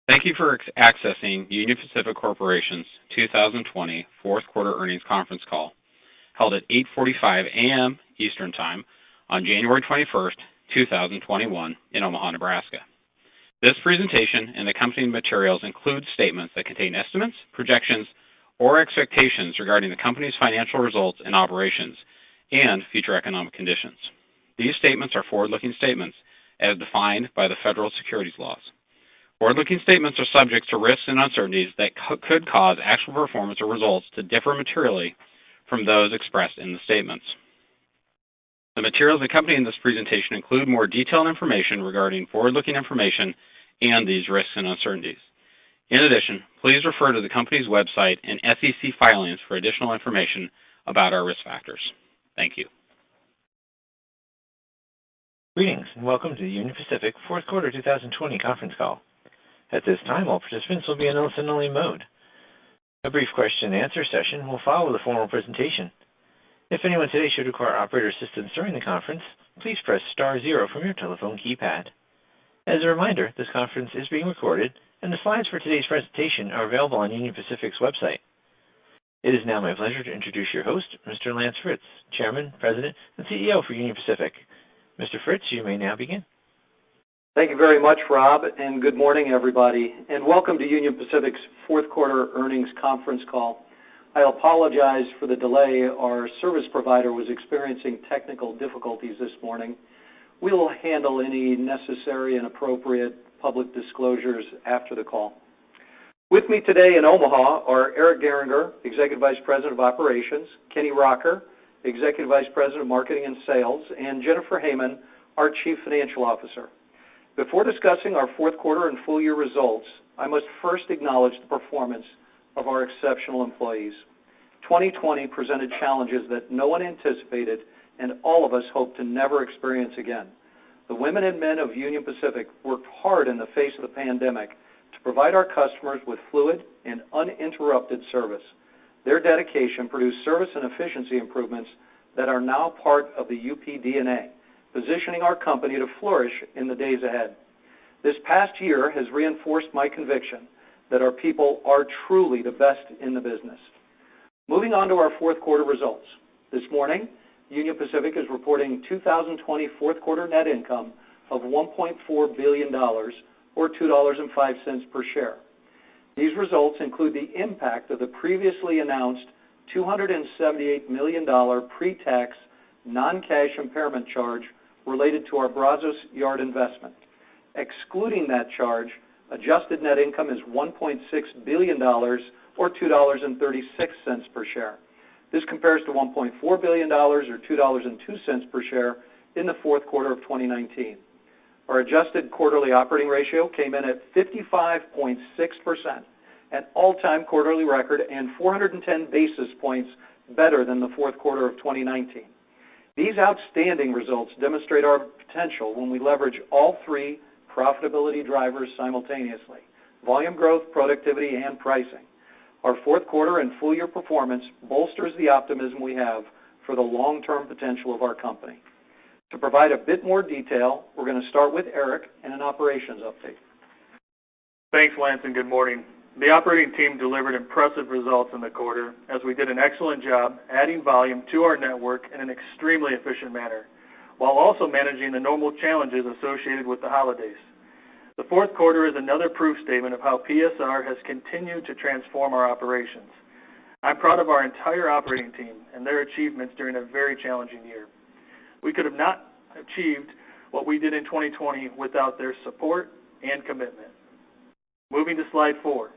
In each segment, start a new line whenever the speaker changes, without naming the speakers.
Thank you for accessing Union Pacific Corporation's 2020 fourth quarter earnings conference call, held at 8:45 a.m. Eastern Time on January 21st, 2021 in Omaha, Nebraska. This presentation and accompanying materials include statements that contain estimates, projections, or expectations regarding the company's financial results and operations and future economic conditions. These statements are forward-looking statements as defined by the federal securities laws. Forward-looking statements are subject to risks and uncertainties that could cause actual performance or results to differ materially from those expressed in the statements. The materials accompanying this presentation include more detailed information regarding forward-looking information and these risks and uncertainties. In addition, please refer to the company's website and SEC filings for additional information about our risk factors. Thank you.
Greetings and welcome to the Union Pacific fourth quarter 2020 conference call. At this time, all participants will be in listen-only mode. A brief question-and-answer session will follow the formal presentation. If anyone today should require operator assistance during the conference, please press star zero from your telephone keypad. As a reminder, this conference is being recorded, and the slides for today's presentation are available on Union Pacific's website. It is now my pleasure to introduce your host, Mr. Lance Fritz, Chairman, President, and CEO for Union Pacific. Mr. Fritz, you may now begin.
Thank you very much, Rob, and good morning, everybody, and welcome to Union Pacific's fourth quarter earnings conference call. I apologize for the delay. Our service provider was experiencing technical difficulties this morning. We will handle any necessary and appropriate public disclosures after the call. With me today in Omaha are Eric Gehringer, Executive Vice President of Operations, Kenny Rocker, Executive Vice President of Marketing and Sales, and Jennifer Heyman, our Chief Financial Officer. Before discussing our fourth quarter and full year results, I must first acknowledge the performance of our exceptional employees. 2020 presented challenges that no one anticipated and all of us hope to never experience again. The women and men of Union Pacific worked hard in the face of the pandemic to provide our customers with fluid and uninterrupted service. Their dedication produced service and efficiency improvements that are now part of the UP DNA, positioning our company to flourish in the days ahead. This past year has reinforced my conviction that our people are truly the best in the business. Moving on to our fourth quarter results. This morning, Union Pacific is reporting 2020 fourth quarter net income of $1.4 billion, or $2.05 per share. These results include the impact of the previously announced $278 million pre-tax non-cash impairment charge related to our Brazos Yard investment. Excluding that charge, adjusted net income is $1.6 billion, or $2.36 per share. This compares to $1.4 billion, or $2.02 per share in the fourth quarter of 2019. Our adjusted quarterly operating ratio came in at 55.6%, an all-time quarterly record and 410 basis points better than the fourth quarter of 2019. These outstanding results demonstrate our potential when we leverage all three profitability drivers simultaneously: volume growth, productivity, and pricing. Our fourth quarter and full year performance bolsters the optimism we have for the long-term potential of our company. To provide a bit more detail, we're going to start with Eric and an operations update.
Thanks, Lance, and good morning. The operating team delivered impressive results in the quarter as we did an excellent job adding volume to our network in an extremely efficient manner, while also managing the normal challenges associated with the holidays. The fourth quarter is another proof statement of how PSR has continued to transform our operations. I'm proud of our entire operating team and their achievements during a very challenging year. We could have not achieved what we did in 2020 without their support and commitment. Moving to slide 4.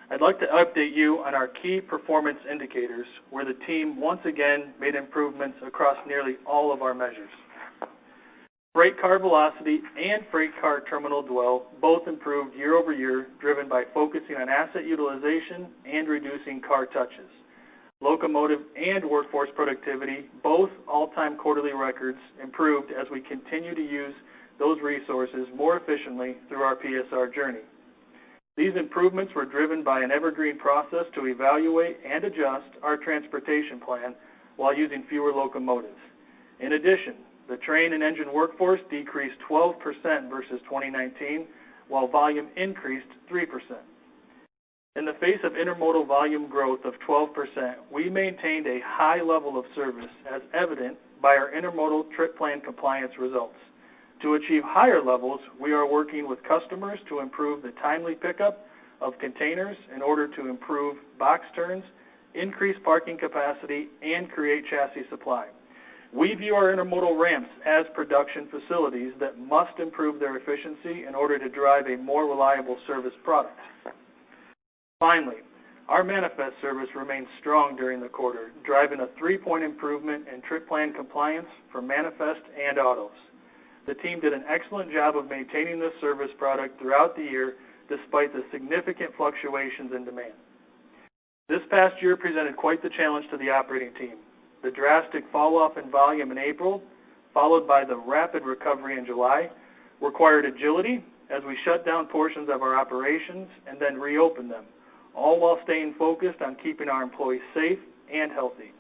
I'd like to update you on our key performance indicators where the team once again made improvements across nearly all of our measures. Freight car velocity and freight car terminal dwell both improved year over year, driven by focusing on asset utilization and reducing car touches. Locomotive and workforce productivity, both all-time quarterly records, improved as we continue to use those resources more efficiently through our PSR journey. These improvements were driven by an evergreen process to evaluate and adjust our transportation plan while using fewer locomotives. In addition, the train and engine workforce decreased 12% versus 2019, while volume increased 3%. In the face of intermodal volume growth of 12%, we maintained a high level of service as evident by our intermodal trip plan compliance results. To achieve higher levels, we are working with customers to improve the timely pickup of containers in order to improve box turns, increase parking capacity, and create chassis supply. We view our intermodal ramps as production facilities that must improve their efficiency in order to drive a more reliable service product. Finally, our manifest service remained strong during the quarter, driving a 3-point improvement in trip plan compliance for manifest and autos. The team did an excellent job of maintaining this service product throughout the year despite the significant fluctuations in demand. This past year presented quite the challenge to the operating team. The drastic fall-off in volume in April, followed by the rapid recovery in July, required agility as we shut down portions of our operations and then reopened them, all while staying focused on keeping our employees safe and healthy.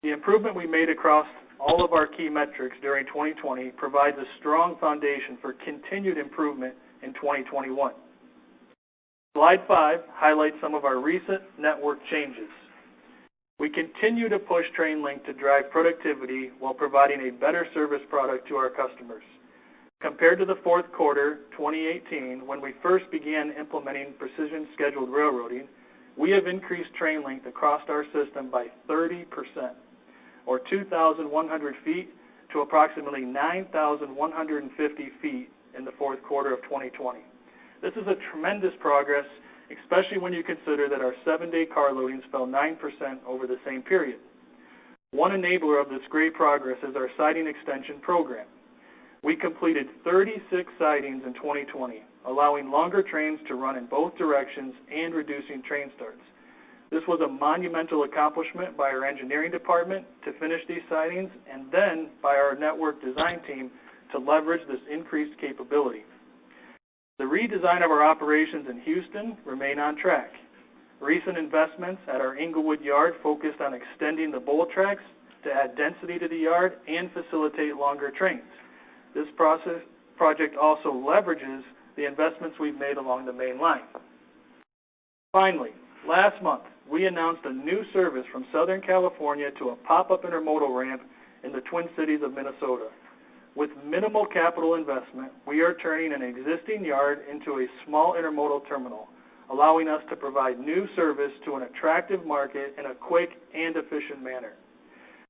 The improvement we made across all of our key metrics during 2020 provides a strong foundation for continued improvement in 2021. Slide 5 highlights some of our recent network changes. We continue to push train length to drive productivity while providing a better service product to our customers. Compared to the fourth quarter 2018, when we first began implementing precision scheduled railroading, we have increased train length across our system by 30%, or 2,100 feet to approximately 9,150 feet in the fourth quarter of 2020. This is a tremendous progress, especially when you consider that our 7-day car loadings fell 9% over the same period. One enabler of this great progress is our siding extension program. We completed 36 sidings in 2020, allowing longer trains to run in both directions and reducing train starts. This was a monumental accomplishment by our engineering department to finish these sidings and then by our network design team to leverage this increased capability. The redesign of our operations in Houston remain on track. Recent investments at our Inglewood yard focused on extending the bowl tracks to add density to the yard and facilitate longer trains. This project also leverages the investments we've made along the main line. Finally, last month, we announced a new service from Southern California to a pop-up intermodal ramp in the Twin Cities of Minnesota. With minimal capital investment, we are turning an existing yard into a small intermodal terminal, allowing us to provide new service to an attractive market in a quick and efficient manner.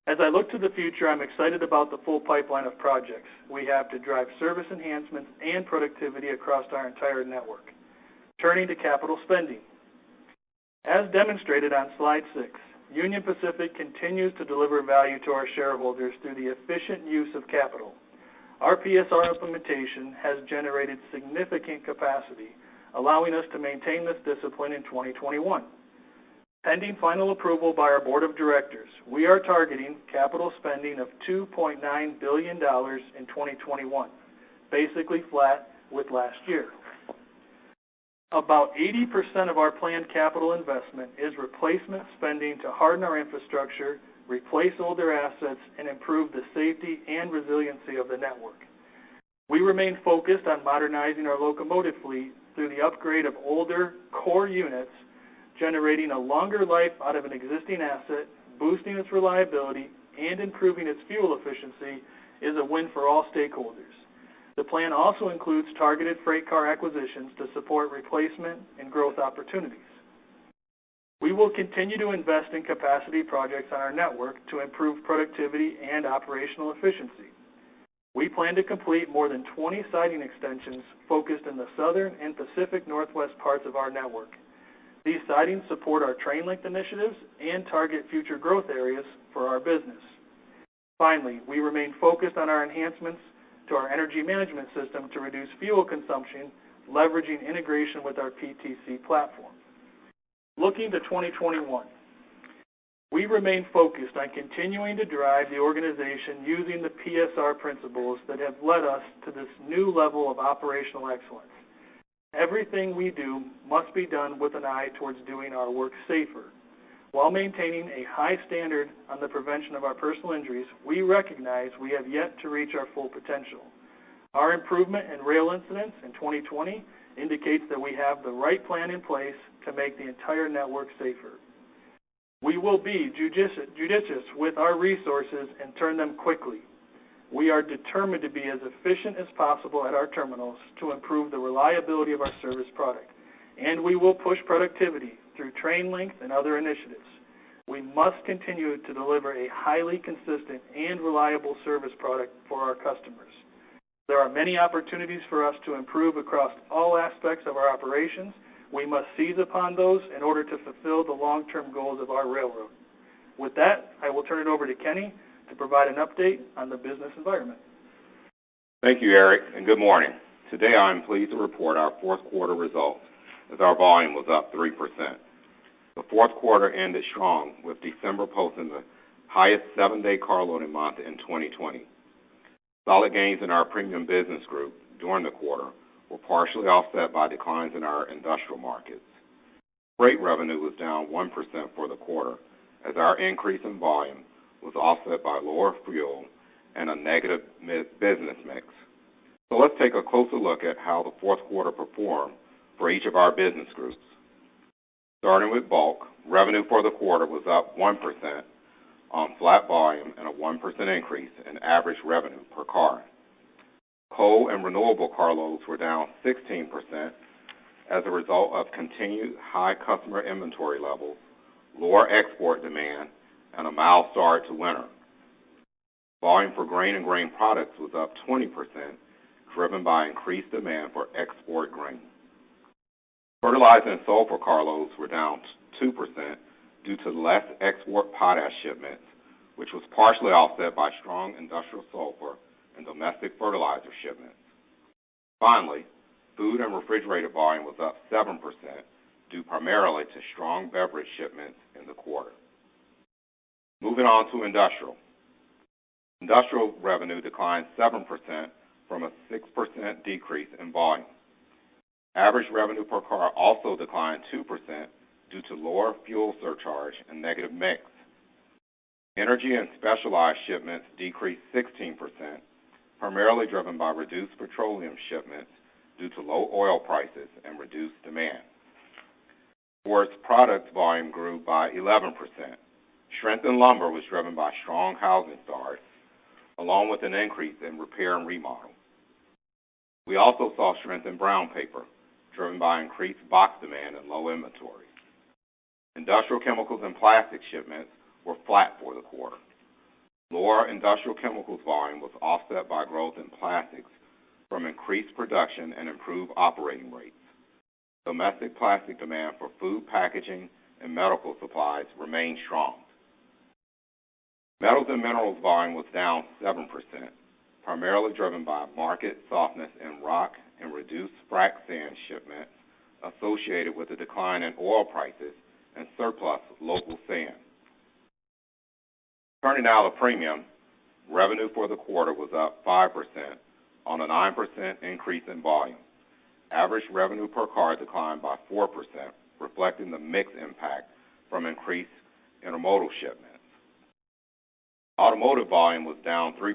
As I look to the future, I'm excited about the full pipeline of projects we have to drive service enhancements and productivity across our entire network. Turning to capital spending. As demonstrated on slide 6, Union Pacific continues to deliver value to our shareholders through the efficient use of capital. Our PSR implementation has generated significant capacity, allowing us to maintain this discipline in 2021. Pending final approval by our Board of Directors, we are targeting capital spending of $2.9 billion in 2021, basically flat with last year. About 80% of our planned capital investment is replacement spending to harden our infrastructure, replace older assets, and improve the safety and resiliency of the network. We remain focused on modernizing our locomotive fleet through the upgrade of older core units, generating a longer life out of an existing asset, boosting its reliability, and improving its fuel efficiency is a win for all stakeholders. The plan also includes targeted freight car acquisitions to support replacement and growth opportunities. We will continue to invest in capacity projects on our network to improve productivity and operational efficiency. We plan to complete more than 20 siding extensions focused in the southern and Pacific Northwest parts of our network. These sidings support our train length initiatives and target future growth areas for our business. Finally, we remain focused on our enhancements to our energy management system to reduce fuel consumption, leveraging integration with our PTC platform. Looking to 2021, we remain focused on continuing to drive the organization using the PSR principles that have led us to this new level of operational excellence. Everything we do must be done with an eye towards doing our work safer. While maintaining a high standard on the prevention of our personal injuries, we recognize we have yet to reach our full potential. Our improvement in rail incidents in 2020 indicates that we have the right plan in place to make the entire network safer. We will be judicious with our resources and turn them quickly. We are determined to be as efficient as possible at our terminals to improve the reliability of our service product, and we will push productivity through train length and other initiatives. We must continue to deliver a highly consistent and reliable service product for our customers. There are many opportunities for us to improve across all aspects of our operations. We must seize upon those in order to fulfill the long-term goals of our railroad. With that, I will turn it over to Kenny to provide an update on the business environment.
Thank you, Eric, and good morning. Today I am pleased to report our fourth quarter results as our volume was up 3%. The fourth quarter ended strong with December posting the highest 7-day carloading month in 2020. Solid gains in our premium business group during the quarter were partially offset by declines in our industrial markets. Freight revenue was down 1% for the quarter as our increase in volume was offset by lower fuel and a negative business mix. So let's take a closer look at how the fourth quarter performed for each of our business groups. Starting with bulk, revenue for the quarter was up 1% on flat volume and a 1% increase in average revenue per car. Coal and renewable carloads were down 16% as a result of continued high customer inventory levels, lower export demand, and a mild start to winter. Volume for grain and grain products was up 20%, driven by increased demand for export grain. Fertilizer and sulfur carloads were down 2% due to less export potash shipments, which was partially offset by strong industrial sulfur and domestic fertilizer shipments. Finally, food and refrigerated volume was up 7%, due primarily to strong beverage shipments in the quarter. Moving on to industrial. Industrial revenue declined 7% from a 6% decrease in volume. Average revenue per car also declined 2% due to lower fuel surcharge and negative mix. Energy and specialized shipments decreased 16%, primarily driven by reduced petroleum shipments due to low oil prices and reduced demand. Forest products volume grew by 11%. Strength in lumber was driven by strong housing starts, along with an increase in repair and remodel. We also saw strength in brown paper, driven by increased box demand and low inventory. Industrial chemicals and plastic shipments were flat for the quarter. Lower industrial chemicals volume was offset by growth in plastics from increased production and improved operating rates. Domestic plastic demand for food packaging and medical supplies remained strong. Metals and minerals volume was down 7%, primarily driven by market softness in rock and reduced frac sand shipments associated with the decline in oil prices and surplus local sand. Turning now to premium, revenue for the quarter was up 5% on a 9% increase in volume. Average revenue per car declined by 4%, reflecting the mix impact from increased intermodal shipments. Automotive volume was down 3%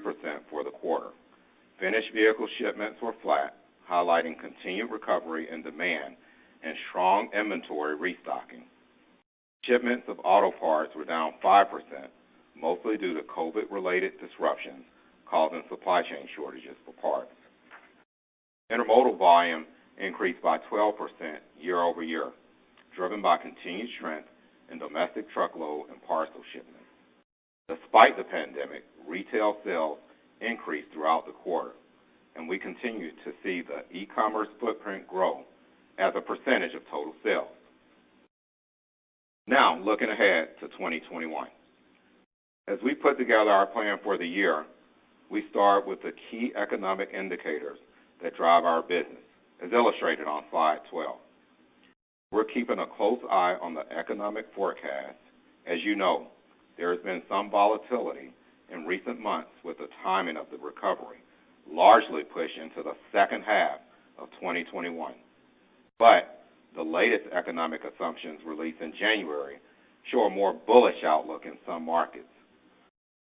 for the quarter. Finished vehicle shipments were flat, highlighting continued recovery in demand and strong inventory restocking. Shipments of auto parts were down 5%, mostly due to COVID-related disruptions causing supply chain shortages for parts. Intermodal volume increased by 12% year over year, driven by continued strength in domestic truckload and parcel shipments. Despite the pandemic, retail sales increased throughout the quarter, and we continue to see the e-commerce footprint grow as a percentage of total sales. Now, looking ahead to 2021. As we put together our plan for the year, we start with the key economic indicators that drive our business, as illustrated on slide 12. We're keeping a close eye on the economic forecast. As you know, there has been some volatility in recent months with the timing of the recovery, largely pushed into the second half of 2021. But the latest economic assumptions released in January show a more bullish outlook in some markets.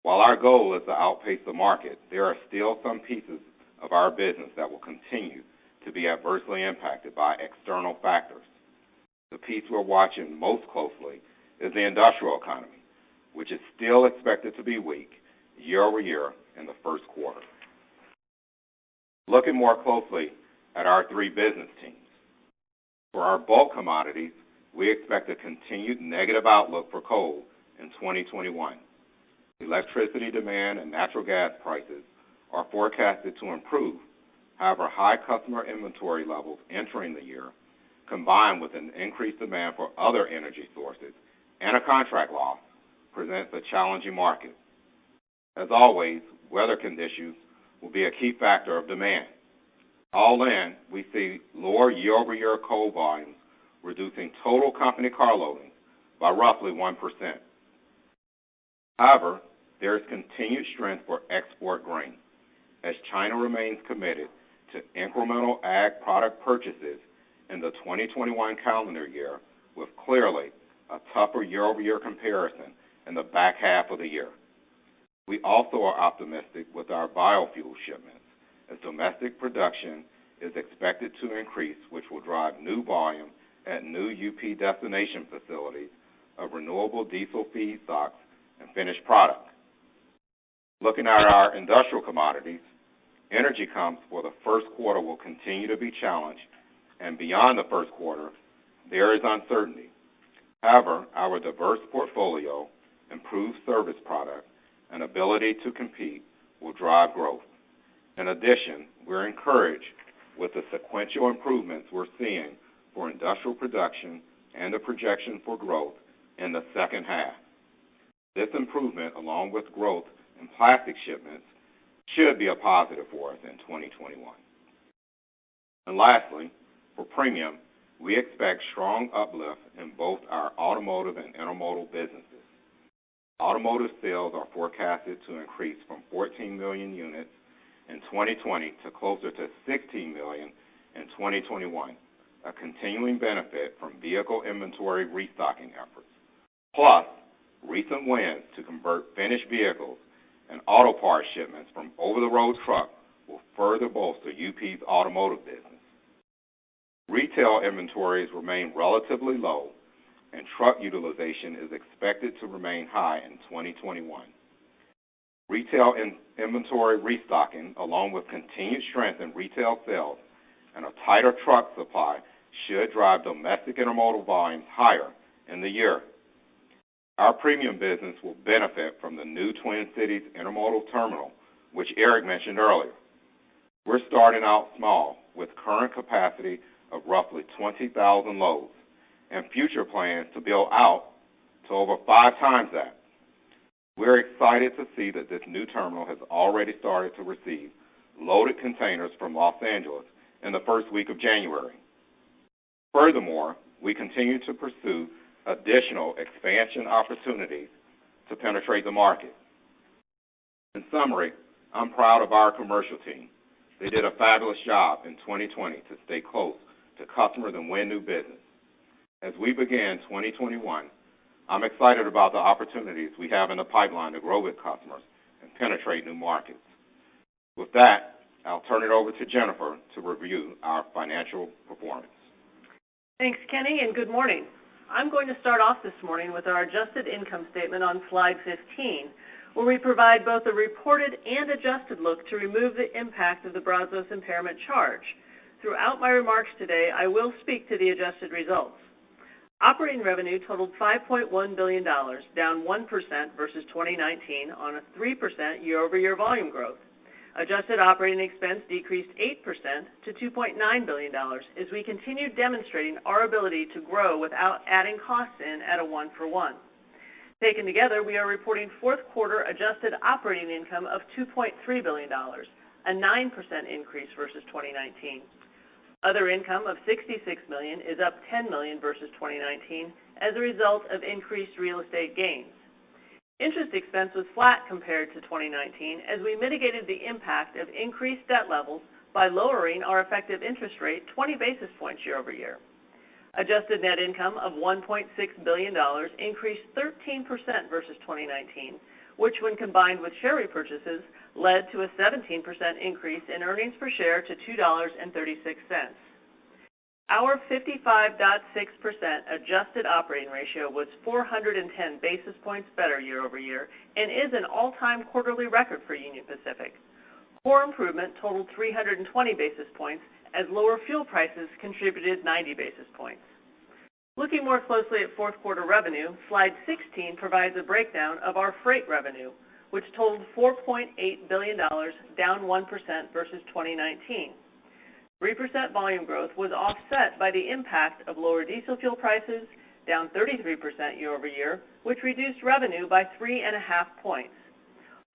While our goal is to outpace the market, there are still some pieces of our business that will continue to be adversely impacted by external factors. The piece we're watching most closely is the industrial economy, which is still expected to be weak year over year in the first quarter. Looking more closely at our three business teams. For our bulk commodities, we expect a continued negative outlook for coal in 2021. Electricity demand and natural gas prices are forecasted to improve. However, high customer inventory levels entering the year, combined with an increased demand for other energy sources and a contract loss, presents a challenging market. As always, weather conditions will be a key factor of demand. All in, we see lower year-over-year coal volumes, reducing total company car loadings by roughly 1%. However, there is continued strength for export grain, as China remains committed to incremental ag product purchases in the 2021 calendar year, with clearly a tougher year-over-year comparison in the back half of the year. We also are optimistic with our biofuel shipments, as domestic production is expected to increase, which will drive new volume at new UP destination facilities of renewable diesel feedstocks and finished product. Looking at our industrial commodities, energy comps for the first quarter will continue to be challenged, and beyond the first quarter, there is uncertainty. However, our diverse portfolio, improved service product, and ability to compete will drive growth. In addition, we're encouraged with the sequential improvements we're seeing for industrial production and the projection for growth in the second half. This improvement, along with growth in plastic shipments, should be a positive for us in 2021. And lastly, for premium, we expect strong uplift in both our automotive and intermodal businesses. Automotive sales are forecasted to increase from 14 million units in 2020 to closer to 16 million in 2021, a continuing benefit from vehicle inventory restocking efforts. Plus, recent wins to convert finished vehicles and auto parts shipments from over-the-road truck will further bolster UP's automotive business. Retail inventories remain relatively low, and truck utilization is expected to remain high in 2021. Retail inventory restocking, along with continued strength in retail sales and a tighter truck supply, should drive domestic intermodal volumes higher in the year. Our premium business will benefit from the new Twin Cities intermodal terminal, which Eric mentioned earlier. We're starting out small with current capacity of roughly 20,000 loads and future plans to build out to over 5 times that. We're excited to see that this new terminal has already started to receive loaded containers from Los Angeles in the first week of January. Furthermore, we continue to pursue additional expansion opportunities to penetrate the market. In summary, I'm proud of our commercial team. They did a fabulous job in 2020 to stay close to customers and win new business. As we begin 2021, I'm excited about the opportunities we have in the pipeline to grow with customers and penetrate new markets. With that, I'll turn it over to Jennifer to review our financial performance.
Thanks, Kenny, and good morning. I'm going to start off this morning with our adjusted income statement on slide 15, where we provide both a reported and adjusted look to remove the impact of the Brazos impairment charge. Throughout my remarks today, I will speak to the adjusted results. Operating revenue totaled $5.1 billion, down 1% versus 2019 on a 3% year-over-year volume growth. Adjusted operating expense decreased 8% to $2.9 billion as we continued demonstrating our ability to grow without adding costs in at a one-for-one. Taken together, we are reporting fourth quarter adjusted operating income of $2.3 billion, a 9% increase versus 2019. Other income of $66 million is up $10 million versus 2019 as a result of increased real estate gains. Interest expense was flat compared to 2019 as we mitigated the impact of increased debt levels by lowering our effective interest rate 20 basis points year over year. Adjusted net income of $1.6 billion increased 13% versus 2019, which when combined with share repurchases led to a 17% increase in earnings per share to $2.36. Our 55.6% adjusted operating ratio was 410 basis points better year over year and is an all-time quarterly record for Union Pacific. Core improvement totaled 320 basis points as lower fuel prices contributed 90 basis points. Looking more closely at fourth quarter revenue, slide 16 provides a breakdown of our freight revenue, which totaled $4.8 billion, down 1% versus 2019. 3% volume growth was offset by the impact of lower diesel fuel prices, down 33% year over year, which reduced revenue by 3.5 points.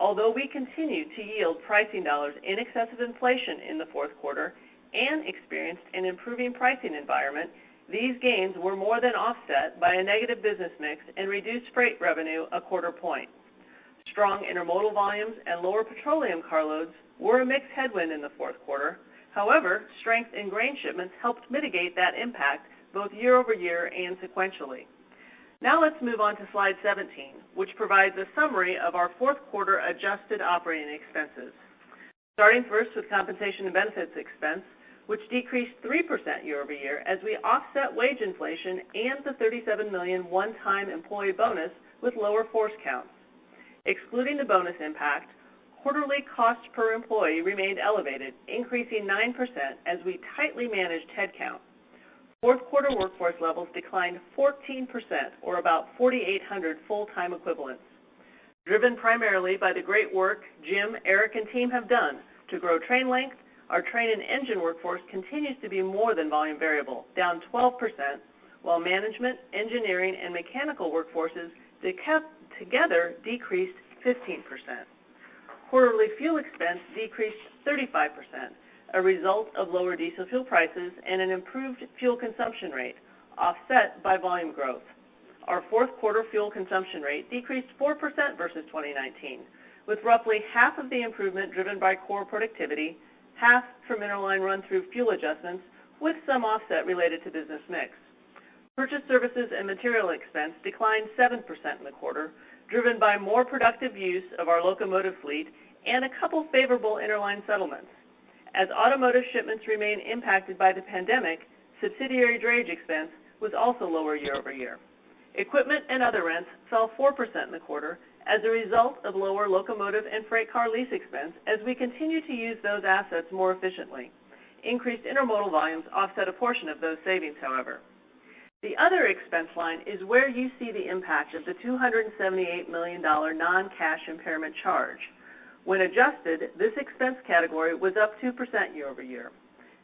Although we continued to yield pricing dollars in excess of inflation in the fourth quarter and experienced an improving pricing environment, these gains were more than offset by a negative business mix and reduced freight revenue a quarter point. Strong intermodal volumes and lower petroleum carloads were a mixed headwind in the fourth quarter. However, strength in grain shipments helped mitigate that impact both year over year and sequentially. Now let's move on to slide 17, which provides a summary of our fourth quarter adjusted operating expenses. Starting first with compensation and benefits expense, which decreased 3% year over year as we offset wage inflation and the $37 million one-time employee bonus with lower force counts. Excluding the bonus impact, quarterly cost per employee remained elevated, increasing 9% as we tightly managed headcount. Fourth quarter workforce levels declined 14%, or about 4,800 full-time equivalents. Driven primarily by the great work Jim, Eric, and team have done to grow train length, our train and engine workforce continues to be more than volume variable, down 12%, while management, engineering, and mechanical workforces together decreased 15%. Quarterly fuel expense decreased 35%, a result of lower diesel fuel prices and an improved fuel consumption rate, offset by volume growth. Our fourth quarter fuel consumption rate decreased 4% versus 2019, with roughly half of the improvement driven by core productivity, half from interline run-through fuel adjustments, with some offset related to business mix. Purchase services and material expense declined 7% in the quarter, driven by more productive use of our locomotive fleet and a couple favorable interline settlements. As automotive shipments remain impacted by the pandemic, subsidiary drayage expense was also lower year over year. Equipment and other rents fell 4% in the quarter as a result of lower locomotive and freight car lease expense as we continue to use those assets more efficiently. Increased intermodal volumes offset a portion of those savings, however. The other expense line is where you see the impact of the $278 million non-cash impairment charge. When adjusted, this expense category was up 2% year over year.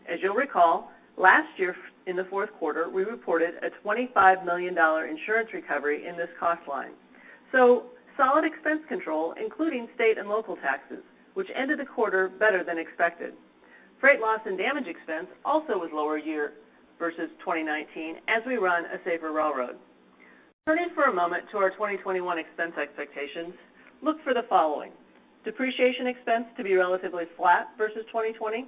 As you'll recall, last year in the fourth quarter, we reported a $25 million insurance recovery in this cost line. So, solid expense control, including state and local taxes, which ended the quarter better than expected. Freight loss and damage expense also was lower year versus 2019 as we run a safer railroad. Turning for a moment to our 2021 expense expectations, look for the following. Depreciation expense to be relatively flat versus 2020.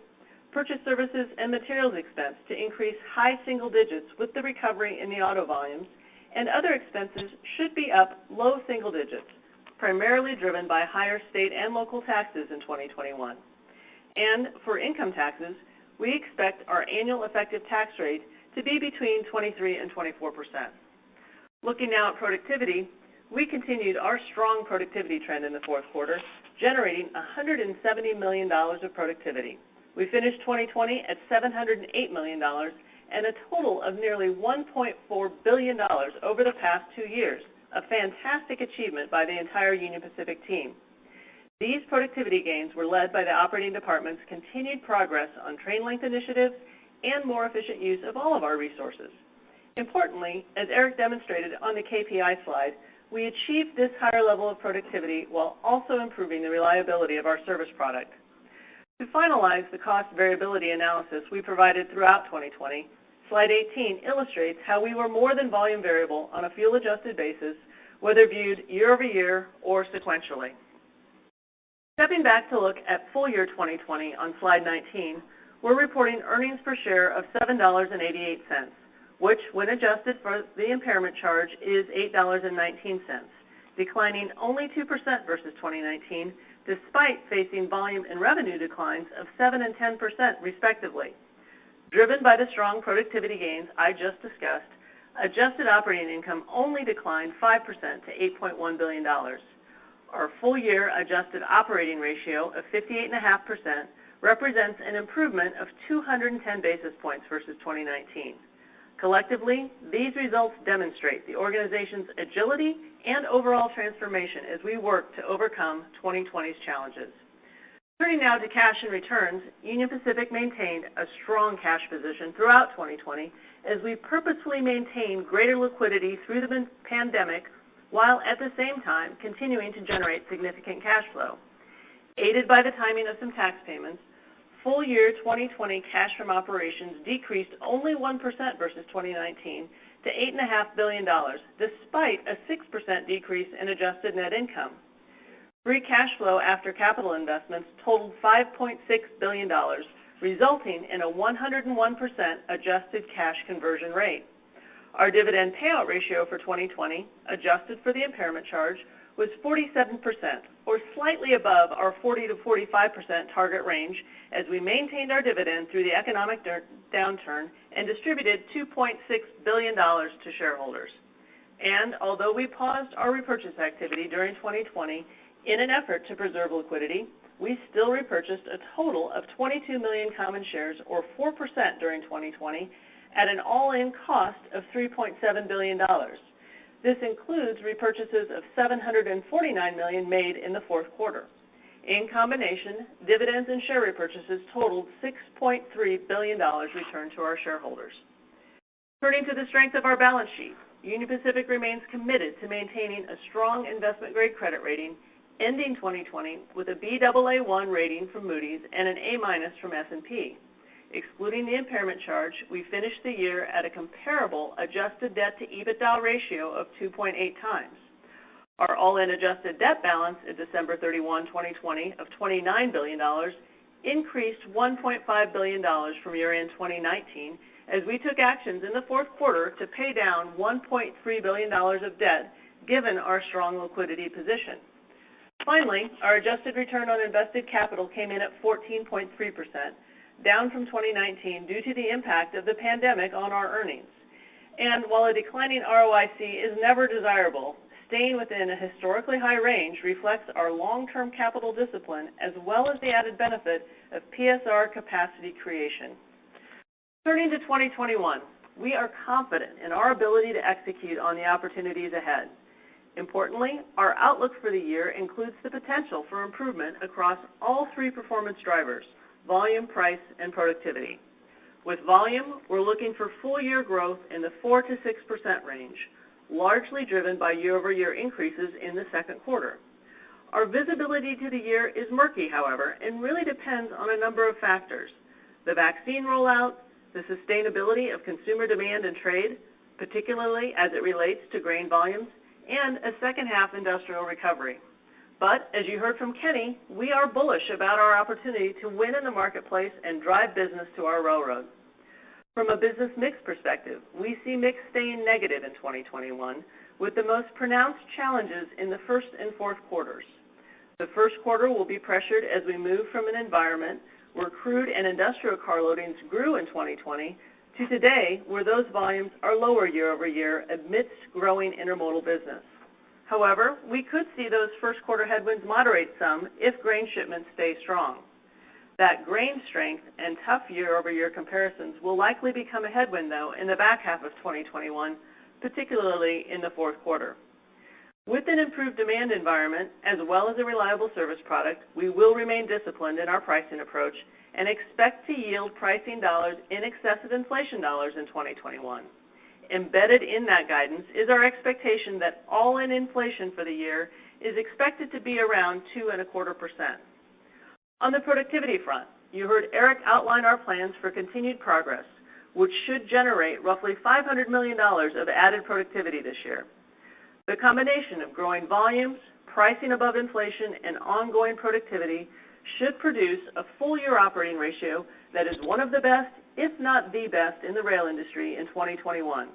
Purchase services and materials expense to increase high single digits with the recovery in the auto volumes, and other expenses should be up low single digits, primarily driven by higher state and local taxes in 2021. And for income taxes, we expect our annual effective tax rate to be between 23% and 24%. Looking now at productivity, we continued our strong productivity trend in the fourth quarter, generating $170 million of productivity. We finished 2020 at $708 million and a total of nearly $1.4 billion over the past 2 years, a fantastic achievement by the entire Union Pacific team. These productivity gains were led by the operating department's continued progress on train length initiatives and more efficient use of all of our resources. Importantly, as Eric demonstrated on the KPI slide, we achieved this higher level of productivity while also improving the reliability of our service product. To finalize the cost variability analysis we provided throughout 2020, slide 18 illustrates how we were more than volume variable on a fuel-adjusted basis, whether viewed year over year or sequentially. Stepping back to look at full year 2020 on slide 19, we're reporting earnings per share of $7.88, which, when adjusted for the impairment charge, is $8.19, declining only 2% versus 2019, despite facing volume and revenue declines of 7% and 10%, respectively. Driven by the strong productivity gains I just discussed, adjusted operating income only declined 5% to $8.1 billion. Our full-year adjusted operating ratio of 58.5% represents an improvement of 210 basis points versus 2019. Collectively, these results demonstrate the organization's agility and overall transformation as we work to overcome 2020's challenges. Turning now to cash and returns, Union Pacific maintained a strong cash position throughout 2020 as we purposefully maintained greater liquidity through the pandemic while at the same time continuing to generate significant cash flow. Aided by the timing of some tax payments, full year 2020 cash from operations decreased only 1% versus 2019 to $8.5 billion, despite a 6% decrease in adjusted net income. Free cash flow after capital investments totaled $5.6 billion, resulting in a 101% adjusted cash conversion rate. Our dividend payout ratio for 2020, adjusted for the impairment charge, was 47%, or slightly above our 40 to 45% target range, as we maintained our dividend through the economic downturn and distributed $2.6 billion to shareholders. And although we paused our repurchase activity during 2020 in an effort to preserve liquidity, we still repurchased a total of 22 million common shares, or 4% during 2020, at an all-in cost of $3.7 billion. This includes repurchases of $749 million made in the fourth quarter. In combination, dividends and share repurchases totaled $6.3 billion returned to our shareholders. Turning to the strength of our balance sheet, Union Pacific remains committed to maintaining a strong investment-grade credit rating, ending 2020 with a Baa1 rating from Moody's and an A- from S&P. Excluding the impairment charge, we finished the year at a comparable adjusted debt-to-EBITDA ratio of 2.8 times. Our all-in adjusted debt balance at December 31, 2020 of $29 billion increased $1.5 billion from year-end 2019 as we took actions in the fourth quarter to pay down $1.3 billion of debt, given our strong liquidity position. Finally, our adjusted return on invested capital came in at 14.3%, down from 2019 due to the impact of the pandemic on our earnings. And while a declining ROIC is never desirable, staying within a historically high range reflects our long-term capital discipline as well as the added benefit of PSR capacity creation. Turning to 2021, we are confident in our ability to execute on the opportunities ahead. Importantly, our outlook for the year includes the potential for improvement across all three performance drivers: volume, price, and productivity. With volume, we're looking for full-year growth in the 4 to 6% range, largely driven by year-over-year increases in the second quarter. Our visibility to the year is murky, however, and really depends on a number of factors: the vaccine rollout, the sustainability of consumer demand and trade, particularly as it relates to grain volumes, and a second-half industrial recovery. But, as you heard from Kenny, we are bullish about our opportunity to win in the marketplace and drive business to our railroad. From a business mix perspective, we see mix staying negative in 2021, with the most pronounced challenges in the first and fourth quarters. The first quarter will be pressured as we move from an environment where crude and industrial car loadings grew in 2020 to today, where those volumes are lower year over year amidst growing intermodal business. However, we could see those first quarter headwinds moderate some if grain shipments stay strong. That grain strength and tough year-over-year comparisons will likely become a headwind, though, in the back half of 2021, particularly in the fourth quarter. With an improved demand environment, as well as a reliable service product, we will remain disciplined in our pricing approach and expect to yield pricing dollars in excess of inflation dollars in 2021. Embedded in that guidance is our expectation that all-in inflation for the year is expected to be around 2.25%. On the productivity front, you heard Eric outline our plans for continued progress, which should generate roughly $500 million of added productivity this year. The combination of growing volumes, pricing above inflation, and ongoing productivity should produce a full-year operating ratio that is one of the best, if not the best, in the rail industry in 2021.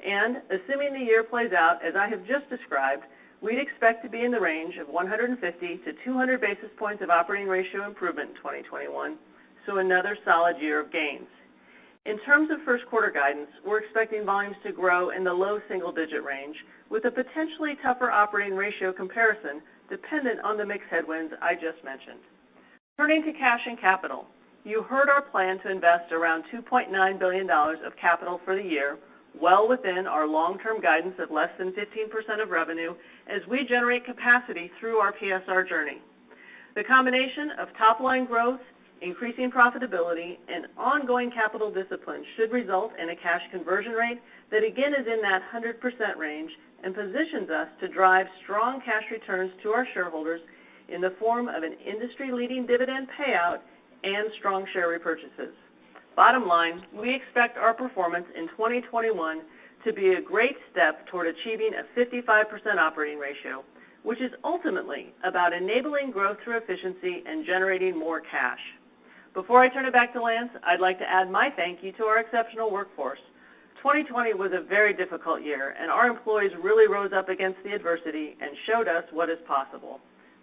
And, assuming the year plays out as I have just described, we'd expect to be in the range of 150 to 200 basis points of operating ratio improvement in 2021, so another solid year of gains. In terms of first quarter guidance, we're expecting volumes to grow in the low single-digit range with a potentially tougher operating ratio comparison dependent on the mix headwinds I just mentioned. Turning to cash and capital, you heard our plan to invest around $2.9 billion of capital for the year, well within our long-term guidance of less than 15% of revenue as we generate capacity through our PSR journey. The combination of top-line growth, increasing profitability, and ongoing capital discipline should result in a cash conversion rate that again is in that 100% range and positions us to drive strong cash returns to our shareholders in the form of an industry-leading dividend payout and strong share repurchases. Bottom line, we expect our performance in 2021 to be a great step toward achieving a 55% operating ratio, which is ultimately about enabling growth through efficiency and generating more cash. Before I turn it back to Lance, I'd like to add my thank you to our exceptional workforce. 2020 was a very difficult year, and our employees really rose up against the adversity and showed us what is possible.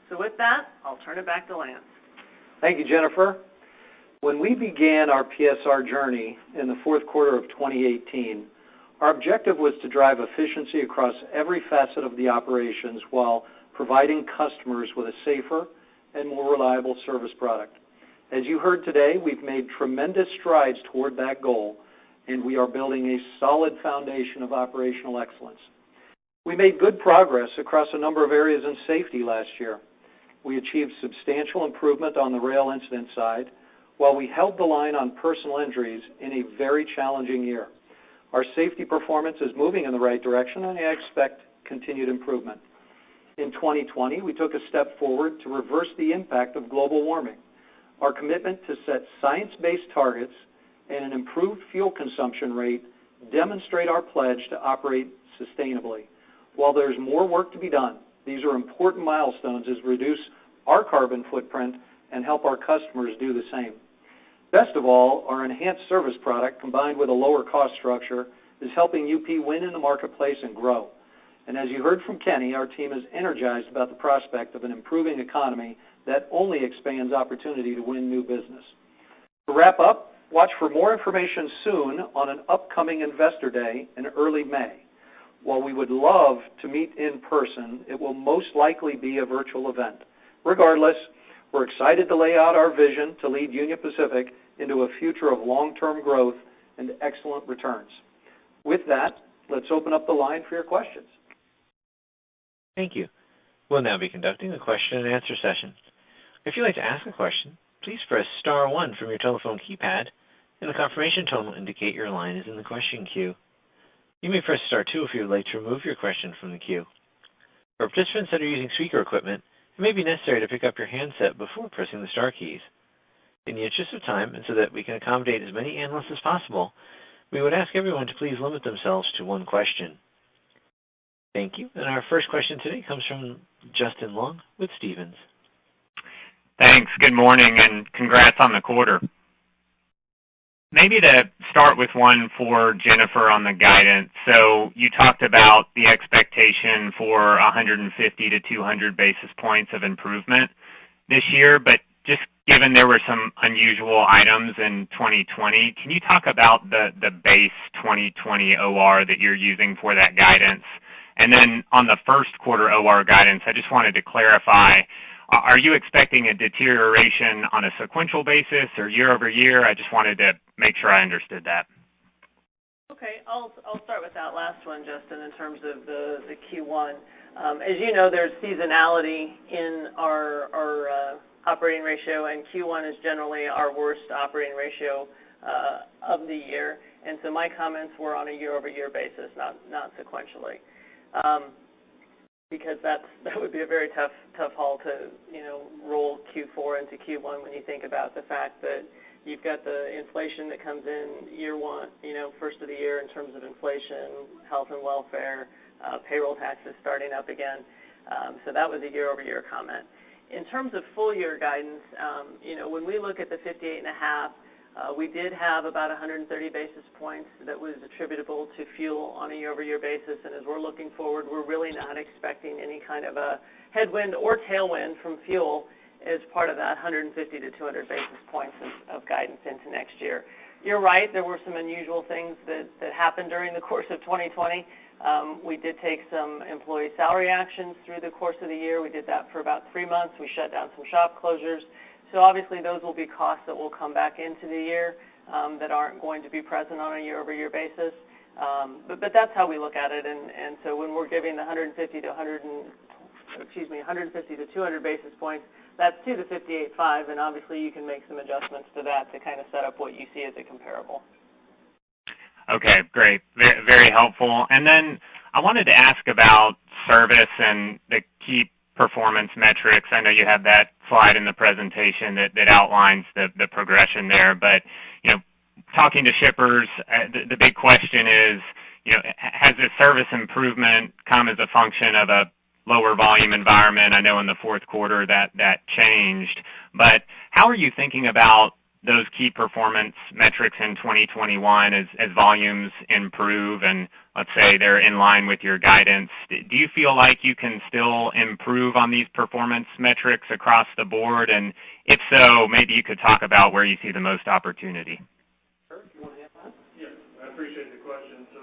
So with that, I'll turn it back to Lance.
Thank you, Jennifer. When we began our PSR journey in the fourth quarter of 2018, our objective was to drive efficiency across every facet of the operations while providing customers with a safer and more reliable service product. As you heard today, we've made tremendous strides toward that goal, and we are building a solid foundation of operational excellence. We made good progress across a number of areas in safety last year. We achieved substantial improvement on the rail incident side, while we held the line on personal injuries in a very challenging year. Our safety performance is moving in the right direction, and I expect continued improvement. In 2020, we took a step forward to reverse the impact of global warming. Our commitment to set science-based targets and an improved fuel consumption rate demonstrate our pledge to operate sustainably. While there's more work to be done, these are important milestones as we reduce our carbon footprint and help our customers do the same. Best of all, our enhanced service product, combined with a lower cost structure, is helping UP win in the marketplace and grow. And as you heard from Kenny, our team is energized about the prospect of an improving economy that only expands opportunity to win new business. To wrap up, watch for more information soon on an upcoming Investor Day in early May. While we would love to meet in person, it will most likely be a virtual event. Regardless, we're excited to lay out our vision to lead Union Pacific into a future of long-term growth and excellent returns. With that, let's open up the line for your questions.
Thank you. We'll now be conducting a question and answer session. If you'd like to ask a question, please press star 1 from your telephone keypad, and a confirmation tone will indicate your line is in the question queue. You may press star 2 if you would like to remove your question from the queue. For participants that are using speaker equipment, it may be necessary to pick up your handset before pressing the star keys. In the interest of time, and so that we can accommodate as many analysts as possible, we would ask everyone to please limit themselves to one question. Thank you. And our first question today comes from Justin Long with Stephens.
Thanks. Good morning, and congrats on the quarter. Maybe to start with one for Jennifer on the guidance. So you talked about the expectation for 150 to 200 basis points of improvement this year, but just given there were some unusual items in 2020, can you talk about the base 2020 OR that you're using for that guidance? And then on the first quarter OR guidance, I just wanted to clarify, are you expecting a deterioration on a sequential basis or year over year? I just wanted to make sure I understood that.
Okay, I'll start with that last one, Justin, in terms of the Q1. As you know, there's seasonality in our operating ratio, and Q1 is generally our worst operating ratio of the year. And so my comments were on a year-over-year basis, not sequentially. Because that would be a very tough haul to roll Q4 into Q1 when you think about the fact that you've got the inflation that comes in year one, first of the year in terms of inflation, health and welfare, payroll taxes starting up again. So that was a year-over-year comment. In terms of full year guidance, when we look at the 58.5, We did have about 130 basis points that was attributable to fuel on a year-over-year basis, and as we're looking forward, we're really not expecting any kind of a headwind or tailwind from fuel as part of that 150 to 200 basis points of guidance into next year. You're right, there were some unusual things that happened during the course of 2020. We did take some employee salary actions through the course of the year. We did that for about 3 months. We shut down some shop closures. So obviously those will be costs that will come back into the year that aren't going to be present on a year-over-year basis. But that's how we look at it. And so when we're giving the 150 to 200 basis points, that's to the 58.5, and obviously you can make some adjustments to that to kind of set up what you see as a comparable.
Okay, great. Very, very helpful. And then I wanted to ask about service and the key performance metrics. I know you have that slide in the presentation that outlines the progression there, but, talking to shippers, the big question is, has the service improvement come as a function of a lower volume environment? I know in the fourth quarter that changed, but how are you thinking about those key performance metrics in 2021 as volumes improve and let's say they're in line with your guidance? Do you feel like you can still improve on these performance metrics across the board? And if so, maybe you could talk about where you see the most opportunity.
Kurt, you want to answer that?
Yes, I appreciate the question. So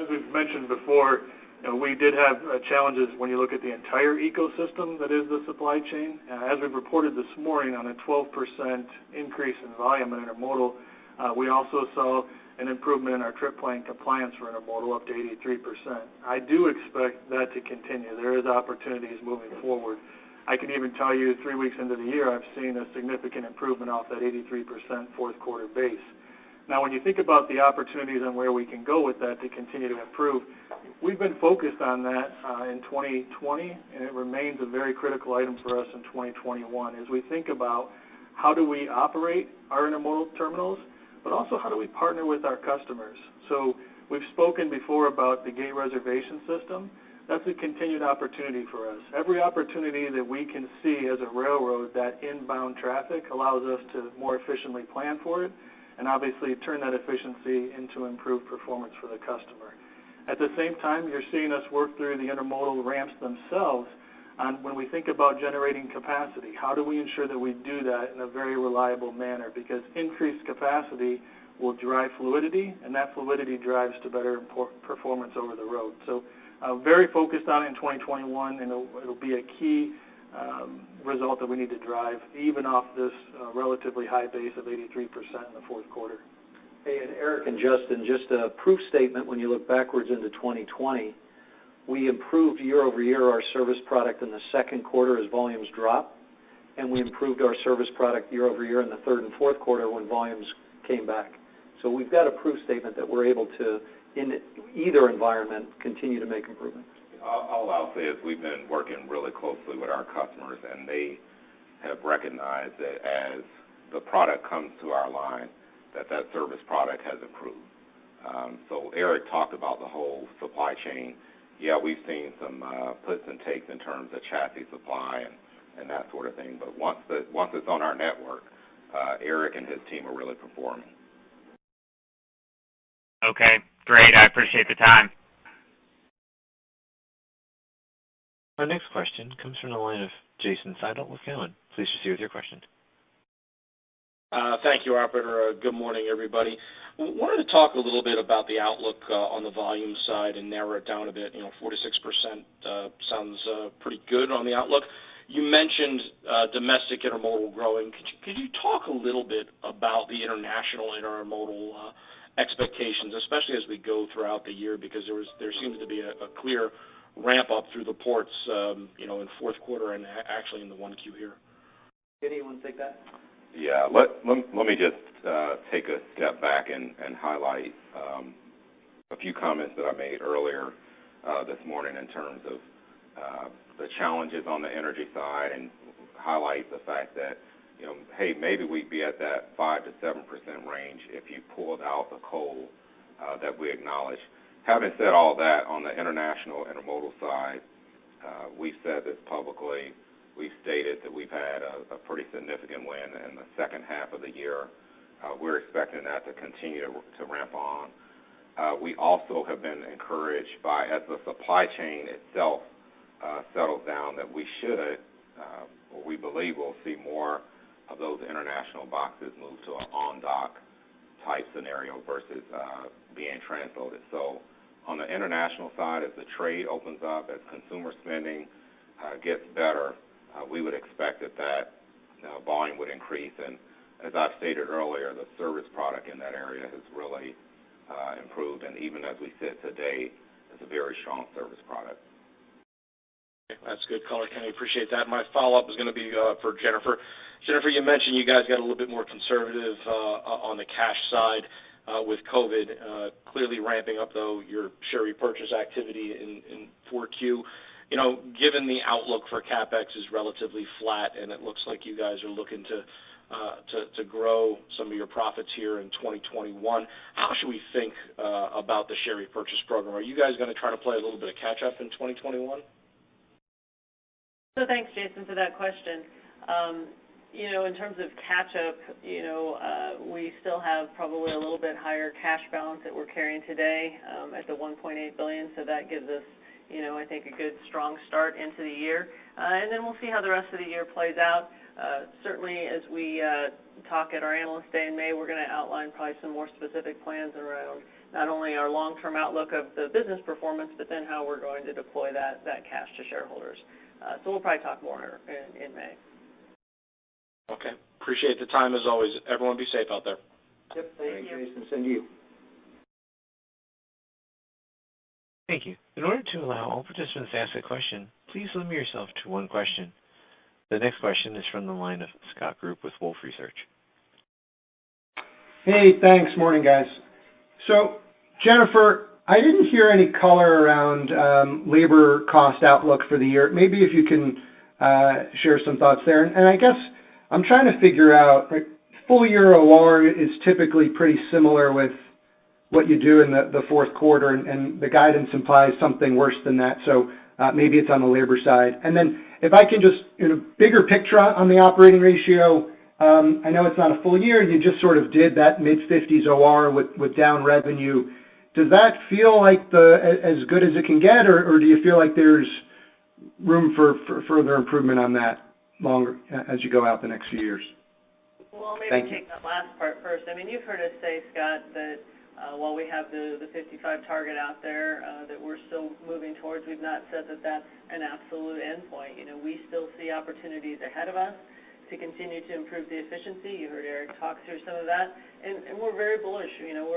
as we've mentioned before, we did have challenges when you look at the entire ecosystem that is the supply chain. As we've reported this morning on a 12% increase in volume in intermodal, we also saw an improvement in our trip plan compliance for intermodal up to 83%. I do expect that to continue. There is opportunities moving forward. I can even tell you 3 weeks into the year, I've seen a significant improvement off that 83% fourth quarter base. Now, when you think about the opportunities and where we can go with that to continue to improve, we've been focused on that in 2020, and it remains a very critical item for us in 2021 as we think about how do we operate our intermodal terminals, but also how do we partner with our customers. So we've spoken before about the gate reservation system. That's a continued opportunity for us. Every opportunity that we can see as a railroad that inbound traffic allows us to more efficiently plan for it, and obviously turn that efficiency into improved performance for the customer. At the same time, you're seeing us work through the intermodal ramps themselves on when we think about generating capacity. How do we ensure that we do that in a very reliable manner? Because increased capacity will drive fluidity, and that fluidity drives to better performance over the road. So very focused on it in 2021, and it'll be a key result that we need to drive, even off this relatively high base of 83% in the fourth quarter.
Hey, and Eric and Justin, just a proof statement when you look backwards into 2020, we improved year over year our service product in the second quarter as volumes dropped, and we improved our service product year over year in the third and fourth quarter when volumes came back. So we've got a proof statement that we're able to, in either environment, continue to make improvements.
All I'll say is we've been working really closely with our customers, and they have recognized that as the product comes to our line, that service product has improved. So Eric talked about the whole supply chain. Yeah, we've seen some puts and takes in terms of chassis supply and that sort of thing, but once it's on our network, Eric and his team are really performing.
Okay, great. I appreciate the time.
Our next question comes from the line of Jason Seidl with Cowen. Please proceed with your question.
Thank you, Operator. Good morning, everybody. Wanted to talk a little bit about the outlook on the volume side and narrow it down a bit. 46% sounds pretty good on the outlook. You mentioned domestic intermodal growing. Could you talk a little bit about the international intermodal expectations, especially as we go throughout the year, because there seems to be a clear ramp up through the ports, in fourth quarter and actually in the 1Q here.
Kenny, you want to take that?
Yeah, let me just take a step back and highlight a few comments that I made earlier this morning in terms of the challenges on the energy side, and highlight the fact that, hey, maybe we'd be at that 5 to 7% range if you pulled out the coal that we acknowledge. Having said all that, on the international intermodal side, we've said this publicly. We've stated that we've had a pretty significant win in the second half of the year We're expecting that to continue to ramp on. We also have been encouraged by, as the supply chain itself settles down, that we should, or we believe we'll see more of those international boxes move to an on-dock type scenario versus being transloaded. So on the international side, as the trade opens up, as consumer spending gets better, we would expect that volume would increase. And as I've stated earlier, the service product in that area has really improved, and even as we sit today, it's a very strong service product.
Okay, that's good color, Kenny. Appreciate that. My follow-up is going to be for Jennifer. Jennifer, you mentioned you guys got a little bit more conservative on the cash side with COVID, clearly ramping up, though, your share repurchase activity in 4Q. You know, given the outlook for CapEx is relatively flat, and it looks like you guys are looking to grow some of your profits here in 2021, how should we think about the share repurchase program? Are you guys going to try to play a little bit of catch-up in 2021?
So thanks, Jason, for that question. You know, in terms of catch-up, you know, we still have probably a little bit higher cash balance that we're carrying today at the $1.8 billion, so that gives us, you know, I think a good, strong start into the year. And then we'll see how the rest of the year plays out. Certainly, as we talk at our Analyst Day in May, we're going to outline probably some more specific plans around not only our long-term outlook of the business performance, but then how we're going to deploy that cash to shareholders. So we'll probably talk more in May.
Okay. Appreciate the time, as always. Everyone be safe out there.
Yep, thank you, Jason. Send you.
Thank you. In order to allow all participants to ask a question, please limit yourself to one question. The next question is from the line of Scott Group with Wolfe Research.
Hey, thanks. Morning, guys. So, Jennifer, I didn't hear any color around labor cost outlook for the year. Maybe if you can share some thoughts there. And I guess I'm trying to figure out, right, full year OR is typically pretty similar with what you do in the fourth quarter, and the guidance implies something worse than that. So maybe it's on the labor side. And then if I can just, in a bigger picture on the operating ratio, I know it's not a full year. You just sort of did that mid-50s OR with down revenue. Does that feel like as good as it can get, or do you feel like there's room for further improvement on that longer as you go out the next few years?
Well, maybe take that last part first. I mean, you've heard us say, Scott, that while we have the 55 target out there that we're still moving towards, we've not said that that's an absolute endpoint. You know, we still see opportunities ahead of us to continue to improve the efficiency. You heard Eric talk through some of that, and we're very bullish. You know,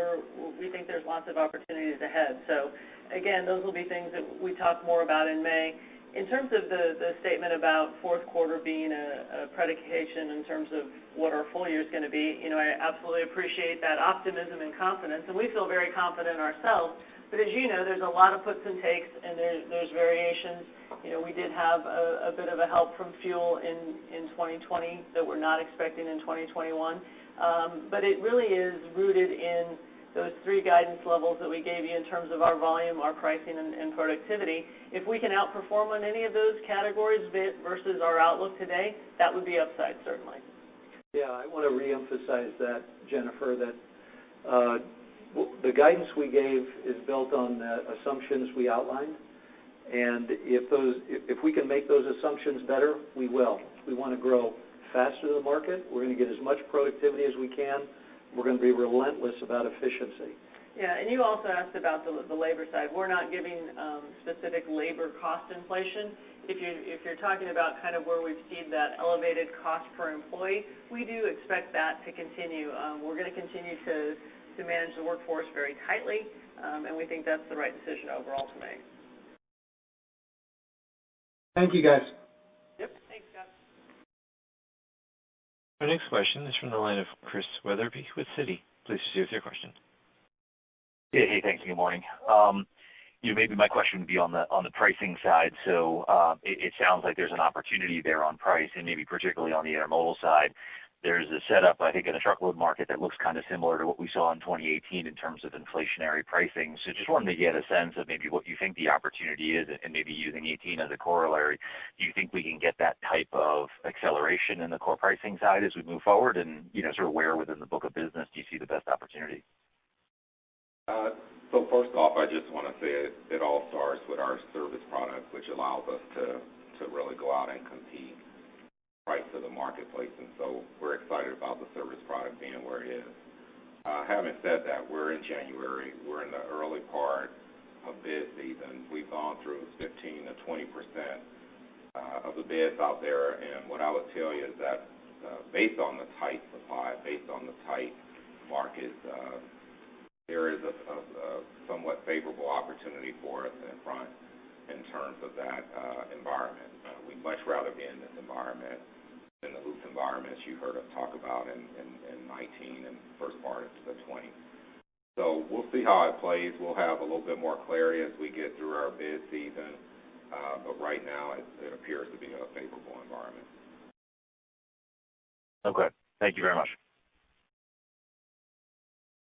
we think there's lots of opportunities ahead. So, again, those will be things that we talk more about in May. In terms of the statement about fourth quarter being a predication in terms of what our full year is going to be, you know, I absolutely appreciate that optimism and confidence, and we feel very confident ourselves. But as you know, there's a lot of puts and takes, and there's variations. You know, we did have a bit of a help from fuel in 2020 that we're not expecting in 2021. But it really is rooted in those three guidance levels that we gave you in terms of our volume, our pricing, and productivity. If we can outperform on any of those categories versus our outlook today, that would be upside, certainly.
Yeah, I want to reemphasize that, Jennifer, that the guidance we gave is built on the assumptions we outlined, and if we can make those assumptions better, we will. We want to grow faster than the market. We're going to get as much productivity as we can. We're going to be relentless about efficiency.
Yeah, and you also asked about the labor side. We're not giving specific labor cost inflation. If you're talking about kind of where we've seen that elevated cost per employee, we do expect that to continue. We're going to continue to manage the workforce very tightly, and we think that's the right decision overall to make.
Thank you, guys.
Yep, thanks, Scott.
Our next question is from the line of Chris Wetherbee with Citi. Please proceed with your question.
Yeah, hey, thanks. Good morning. You know, maybe my question would be on the pricing side. So it sounds like there's an opportunity there on price, and maybe particularly on the intermodal side. there's a setup, I think, in the truckload market that looks kind of similar to what we saw in 2018 in terms of inflationary pricing. So just wanted to get a sense of maybe what you think the opportunity is, and maybe using 18 as a corollary. Do you think we can get that type of acceleration in the core pricing side as we move forward? And, sort of where within the book of business do you see the best opportunity?
So first off, I just want to say it all starts with our service product, which allows us to really go out and compete price to the marketplace. And so we're excited about the service product being where it is. Having said that, we're in January. We're in the early part of bid season. We've gone through 15 to 20% of the bids out there. And what I would tell you is that based on the tight supply, based on the tight markets, there is a somewhat favorable opportunity for us in front in terms of that environment. We'd much rather be in this environment than the loose environments you heard us talk about in 19 and first part of the 20. So we'll see how it plays. We'll have a little bit more clarity as we get through our bid season, but right now it appears to be a favorable environment.
Okay. Thank you very much.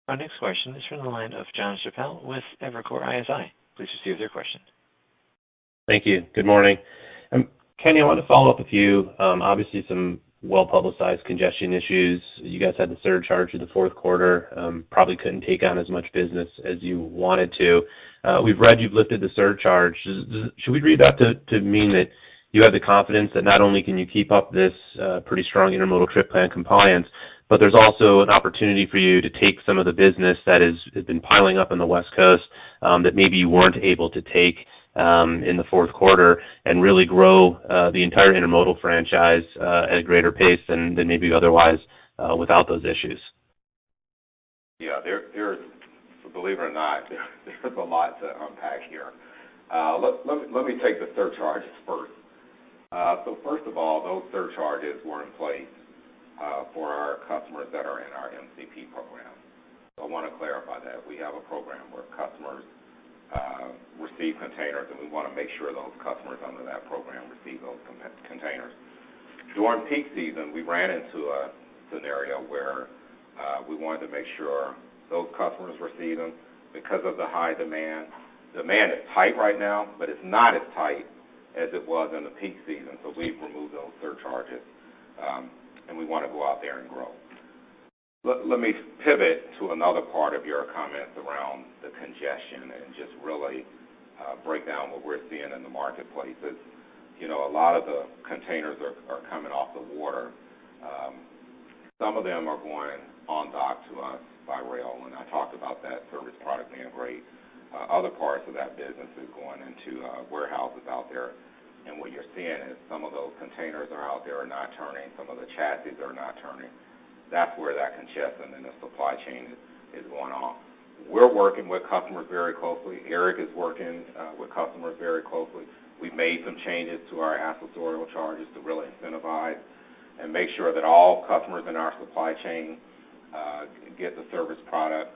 Our next question is from the line of Jon Chappell with Evercore ISI. Please proceed with your question.
Thank you. Good morning. Kenny, I want to follow up with you. Obviously, some well-publicized congestion issues. You guys had the surcharge in the fourth quarter. Probably couldn't take on as much business as you wanted to. We've read you've lifted the surcharge. Should we read that to mean that you have the confidence that not only can you keep up this pretty strong intermodal trip plan compliance, but there's also an opportunity for you to take some of the business that has been piling up on the West Coast that maybe you weren't able to take in the fourth quarter and really grow the entire intermodal franchise at a greater pace than maybe otherwise without those issues?
Yeah, there's, believe it or not, there's a lot to unpack here. Let me take the surcharges first. So first of all, those surcharges were in place for our customers that are in our MCP program. So I want to clarify that. We have a program where customers receive containers, and we want to make sure those customers under that program receive those containers. During peak season, we ran into a scenario where we wanted to make sure those customers receive them because of the high demand. Demand is tight right now, but it's not as tight as it was in the peak season, so we've removed those surcharges, and we want to go out there and grow. Let me pivot to another part of your comments around the congestion and just really break down what we're seeing in the marketplaces. A lot of the containers are coming off the water. Some of them are going on dock to us by rail, and I talked about that service product being great. Other parts of that business is going into warehouses out there, and what you're seeing is some of those containers are out there are not turning, some of the chassis are not turning. That's where that congestion in the supply chain is going on. We're working with customers very closely. Eric is working with customers very closely. We've made some changes to our accessorial charges to really incentivize and make sure that all customers in our supply chain get the service product.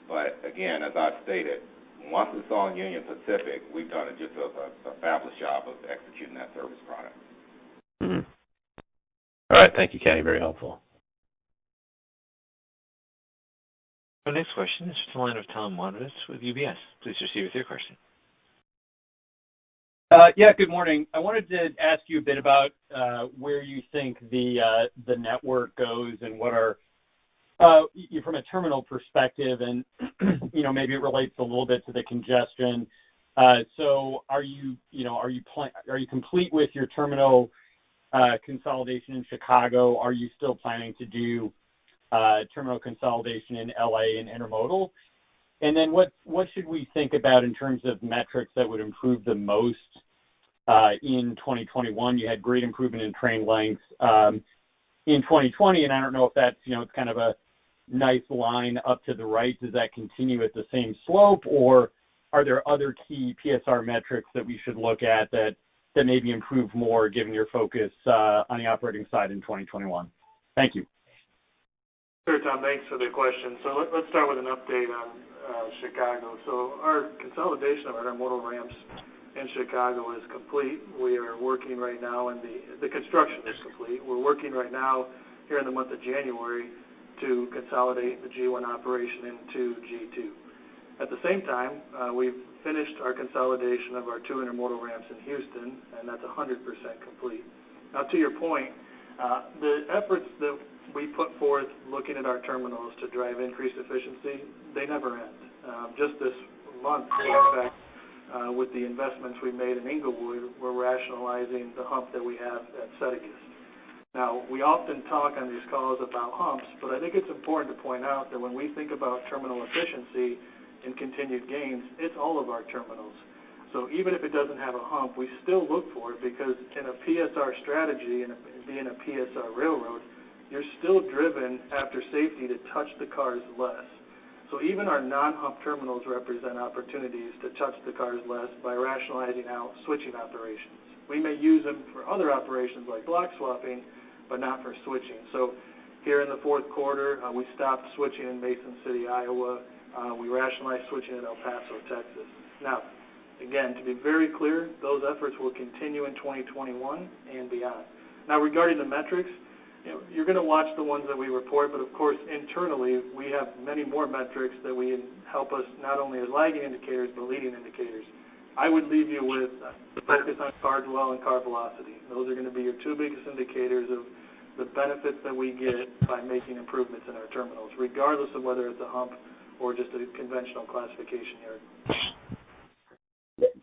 But again, as I've stated, once it's on Union Pacific, we've done just a fabulous job of executing that service product.
Mm-hmm. All right. Thank you, Kenny. Very helpful.
Our next question is from the line of Tom Wadewitz with UBS. Please proceed with your question.
Yeah, good morning. I wanted to ask you a bit about where you think the network goes and what are from a terminal perspective, and maybe it relates a little bit to the congestion. So are you complete with your terminal consolidation in Chicago? Are you still planning to do terminal consolidation in LA and intermodal? And then what should we think about in terms of metrics that would improve the most in 2021? You had great improvement in train length in 2020, and I don't know if that's it's kind of a nice line up to the right. Does that continue at the same slope, or are there other key PSR metrics that we should look at that maybe improve more given your focus on the operating side in 2021? Thank you.
Sure, Tom. Thanks for the question. So let's start with an update on Chicago. So our consolidation of our intermodal ramps in Chicago is complete. We are working right now, and the construction is complete. We're working right now here in the month of January to consolidate the G1 operation into G2. At the same time, we've finished our consolidation of our 2 intermodal ramps in Houston, and that's 100% complete. Now, to your point, the efforts that we put forth looking at our terminals to drive increased efficiency, they never end. Just this month, in fact, with the investments we made in Inglewood, we're rationalizing the hump that we have at Settegast. Now, we often talk on these calls about humps, but I think it's important to point out that when we think about terminal efficiency and continued gains, it's all of our terminals. So even if it doesn't have a hump, we still look for it because in a PSR strategy and being a PSR railroad, you're still driven after safety to touch the cars less. So even our non-hump terminals represent opportunities to touch the cars less by rationalizing out switching operations. We may use them for other operations like block swapping, but not for switching. So here in the fourth quarter, we stopped switching in Mason City, Iowa. We rationalized switching in El Paso, Texas. Now, again, to be very clear, those efforts will continue in 2021 and beyond. Now, regarding the metrics, you're going to watch the ones that we report, but of course, internally, we have many more metrics that we help us not only as lagging indicators, but leading indicators. I would leave you with focus on car dwell and car velocity. Those are going to be your two biggest indicators of the benefits that we get by making improvements in our terminals, regardless of whether it's a hump or just a conventional classification yard.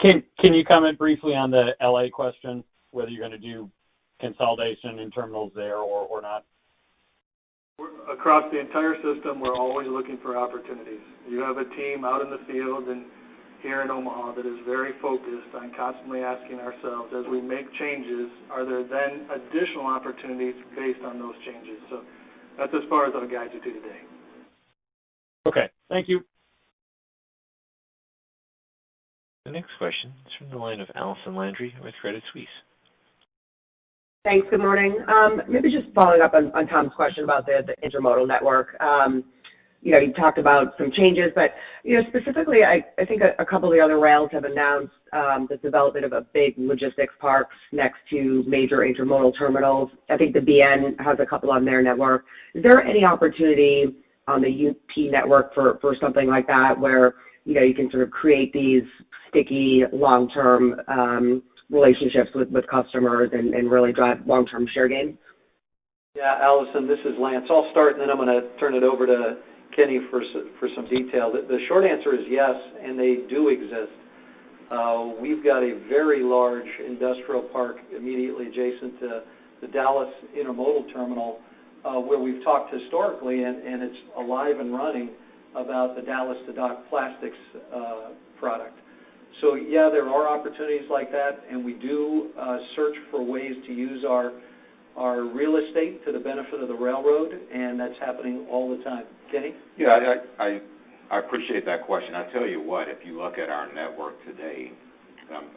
Can you comment briefly on the LA question, whether you're going to do consolidation in terminals there or not?
Across the entire system, we're always looking for opportunities. You have a team out in the field and here in Omaha that is very focused on constantly asking ourselves, as we make changes, are there then additional opportunities based on those changes? So that's as far as I'll guide you to today.
Okay, thank you.
The next question is from the line of Allison Landry with Credit Suisse.
Thanks. Good morning. Maybe just following up on Tom's question about the intermodal network. You talked about some changes, but specifically, I think a couple of the other rails have announced the development of a big logistics parks next to major intermodal terminals. I think the BN has a couple on their network. Is there any opportunity on the UP network for something like that, where you can sort of create these sticky long-term relationships with customers and really drive long-term share gains?
Yeah, Allison, this is Lance. I'll start, and then I'm going to turn it over to Kenny for some detail. The short answer is yes, and they do exist. We've got a very large industrial park immediately adjacent to the Dallas Intermodal Terminal where we've talked historically, and it's alive and running, about the Dallas to Dock Plastics product. So, yeah, there are opportunities like that, and we do search for ways to use our real estate to the benefit of the railroad, and that's happening all the time. Kenny?
Yeah, I appreciate that question. I tell you what, if you look at our network today,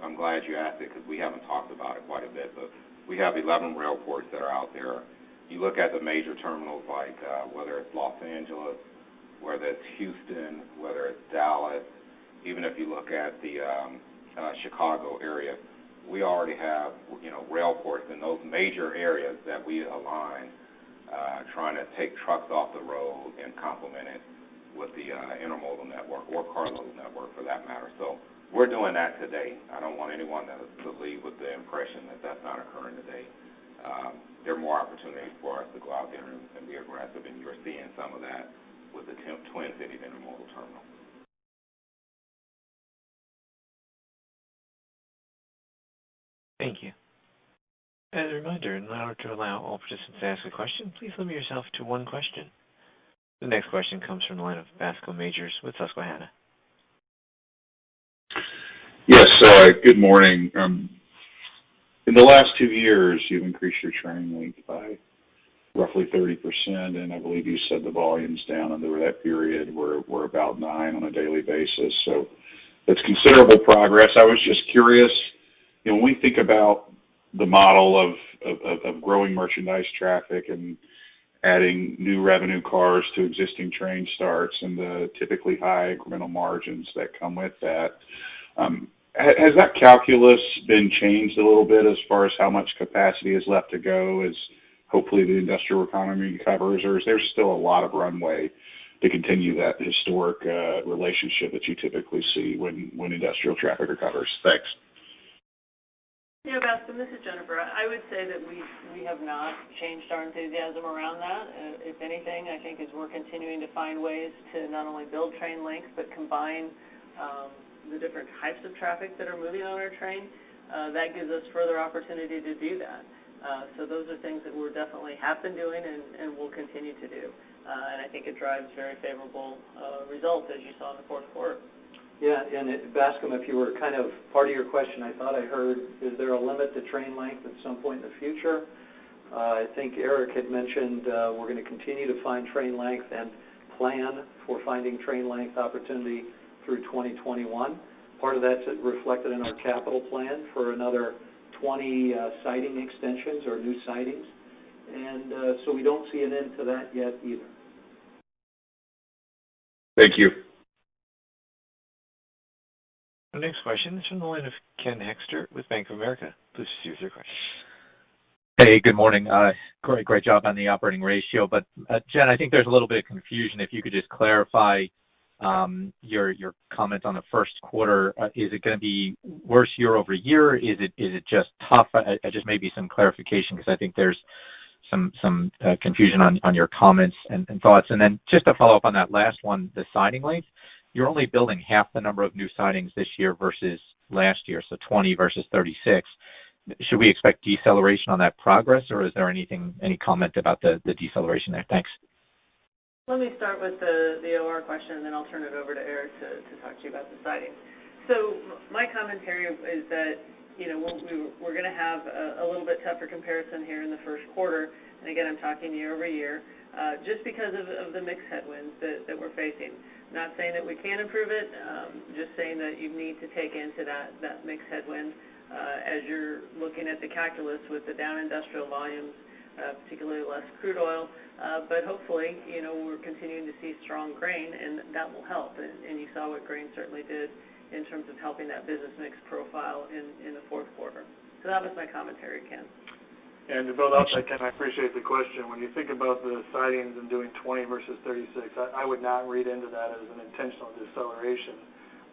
I'm glad you asked it because we haven't talked about it quite a bit, but we have 11 railports that are out there. You look at the major terminals like whether it's Los Angeles, whether it's Houston, whether it's Dallas, even if you look at the Chicago area, we already have, railports in those major areas that we align, trying to take trucks off the road and complement it with the intermodal network or carload network for that matter. So we're doing that today. I don't want anyone to leave with the impression that that's not occurring today. There are more opportunities for us to go out there and be aggressive, and you're seeing some of that with the Twin Cities Intermodal Terminal.
Thank you. As a reminder, in order to allow all participants to ask a question, please limit yourself to one question. The next question comes from the line of Bascome Majors with Susquehanna.
Yes, good morning. In the last 2 years, you've increased your train length by roughly 30%, and I believe you said the volumes down under that period were about 9 on a daily basis. So that's considerable progress. I was just curious, when we think about the model of growing merchandise traffic and adding new revenue cars to existing train starts and the typically high incremental margins that come with that, has that calculus been changed a little bit as far as how much capacity is left to go as hopefully the industrial economy recovers, or is there still a lot of runway to continue that historic relationship that you typically see when industrial traffic recovers? Thanks.
Yeah, Bascom, this is Jennifer. I would say that we have not changed our enthusiasm around that. If anything, I think as we're continuing to find ways to not only build train length, but combine the different types of traffic that are moving on our train, that gives us further opportunity to do that. So those are things that we're definitely have been doing and will continue to do. And I think it drives very favorable results, as you saw in the fourth quarter.
Yeah, and Bascom, if you were kind of part of your question, I thought I heard, is there a limit to train length at some point in the future? I think Eric had mentioned we're going to continue to find train length and plan for finding train length opportunity through 2021. Part of that's reflected in our capital plan for another 20 siding extensions or new sidings. And so we don't see an end to that yet either.
Thank you.
Our next question is from the line of Ken Hoexter with Bank of America. Please proceed with your question.
Hey, good morning. Great job on the operating ratio. But Jen, I think there's a little bit of confusion. If you could just clarify your comment on the first quarter. Is it going to be worse year over year? Is it just tough? I just maybe some clarification, because I think there's some confusion on your comments and thoughts. And then just to follow up on that last one, the siding length. You're only building half the number of new sidings this year versus last year, so 20 versus 36. Should we expect deceleration on that progress, or is there any comment about the deceleration there? Thanks.
Let me start with the OR question, and then I'll turn it over to Eric to talk to you about the siding. So my commentary is that, we're going to have a little bit tougher comparison here in the first quarter, and again, I'm talking year over year, just because of the mixed headwinds that we're facing. Not saying that we can't improve it, just saying that you need to take into that mixed headwind as you're looking at the calculus with the down industrial volumes, particularly less crude oil, but hopefully, we're continuing to see strong grain, and that will help. And you saw what grain certainly did in terms of helping that business mix profile in the fourth quarter. So that was my commentary, Ken.
And to build off that, Ken, I appreciate the question. When you think about the sidings and doing 20 versus 36, I would not read into that as an intentional deceleration.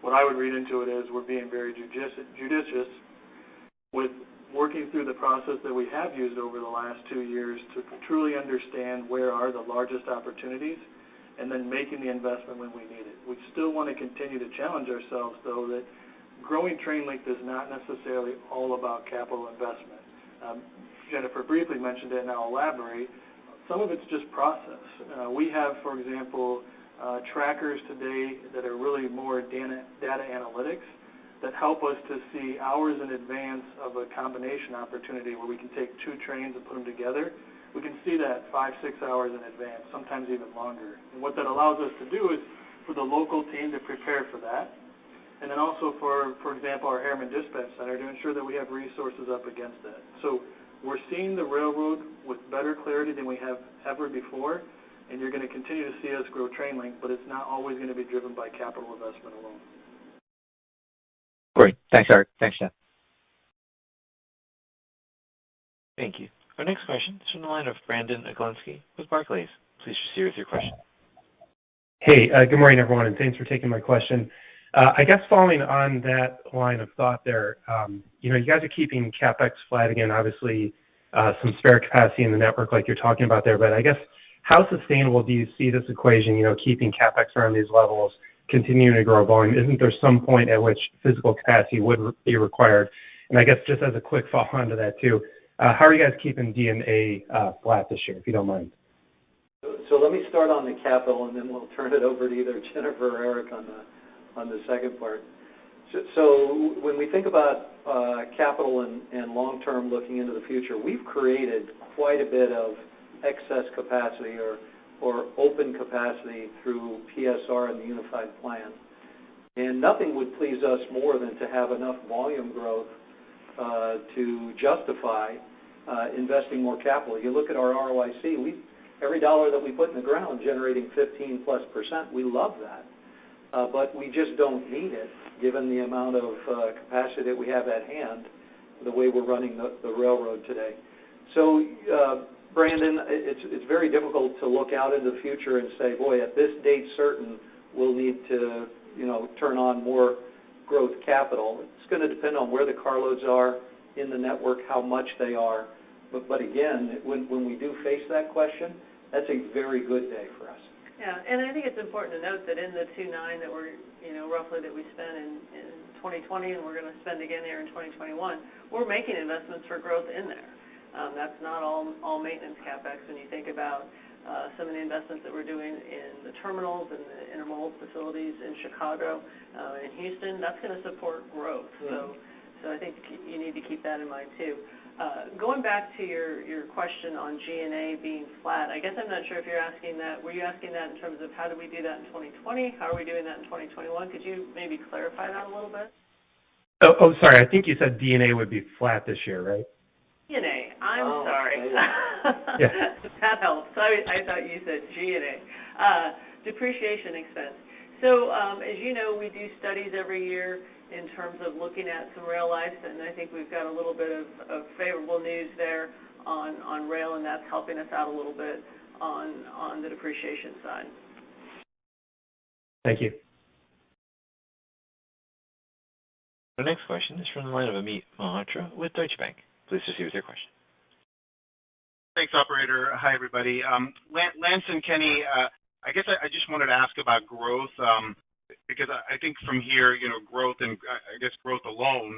What I would read into it is we're being very judicious with working through the process that we have used over the last 2 years to truly understand where are the largest opportunities and then making the investment when we need it. We still want to continue to challenge ourselves, though, that growing train length is not necessarily all about capital investment. Jennifer briefly mentioned it, and I'll elaborate. Some of it's just process. We have, for example, trackers today that are really more data analytics that help us to see hours in advance of a combination opportunity where we can take 2 trains and put them together. We can see that 5-6 hours in advance, sometimes even longer. And what that allows us to do is for the local team to prepare for that, and then also for example, our Airman Dispatch Center to ensure that we have resources up against that. So we're seeing the railroad with better clarity than we have ever before, and you're going to continue to see us grow train length, but it's not always going to be driven by capital investment alone.
Great. Thanks, Eric. Thanks, Jen.
Thank you. Our next question is from the line of Brandon Oglenski with Barclays. Please proceed with your question.
Hey, good morning, everyone, and thanks for taking my question. I guess following on that line of thought there, you guys are keeping CapEx flat again, obviously some spare capacity in the network like you're talking about there, but I guess how sustainable do you see this equation, keeping CapEx around these levels, continuing to grow volume? Isn't there some point at which physical capacity would be required? And I guess just as a quick follow-on to that too, how are you guys keeping D&A flat this year, if you don't mind?
So let me start on the capital, and then we'll turn it over to either Jennifer or Eric on the second part. So when we think about capital and long-term looking into the future, we've created quite a bit of excess capacity or open capacity through PSR and the Unified Plan. And nothing would please us more than to have enough volume growth to justify investing more capital. You look at our ROIC, every dollar that we put in the ground generating 15+%, we love that. But we just don't need it, given the amount of capacity that we have at hand, the way we're running the railroad today. So, Brandon, it's very difficult to look out into the future and say, boy, at this date certain, we'll need to, turn on more growth capital. It's going to depend on where the carloads are in the network, how much they are. But again, when we do face that question, that's a very good day for us.
Yeah, and I think it's important to note that in the 2.9 that we're, roughly that we spent in 2020 and we're going to spend again here in 2021, we're making investments for growth in there. That's not all maintenance CapEx when you think about some of the investments that we're doing in the terminals and the intermodal facilities in Chicago and Houston. That's going to support growth. Mm-hmm. So I think you need to keep that in mind too. Going back to your question on G&A being flat, I guess I'm not sure if you're asking that. Were you asking that in terms of how do we do that in 2020? How are we doing that in 2021? Could you maybe clarify that a little bit?
Oh, sorry. I think you said D&A would be flat this year, right?
G&A. I'm sorry.
Yeah.
That helps. I thought you said G&A. Depreciation expense. So as you know, we do studies every year in terms of looking at some rail life, and I think we've got a little bit of favorable news there on rail, and that's helping us out a little bit on the depreciation side.
Thank you.
Our next question is from the line of Amit Malhotra with Deutsche Bank. Please proceed with your question.
Thanks, operator. Hi, everybody. Lance and Kenny, I guess I just wanted to ask about growth, because I think from here, growth and I guess growth alone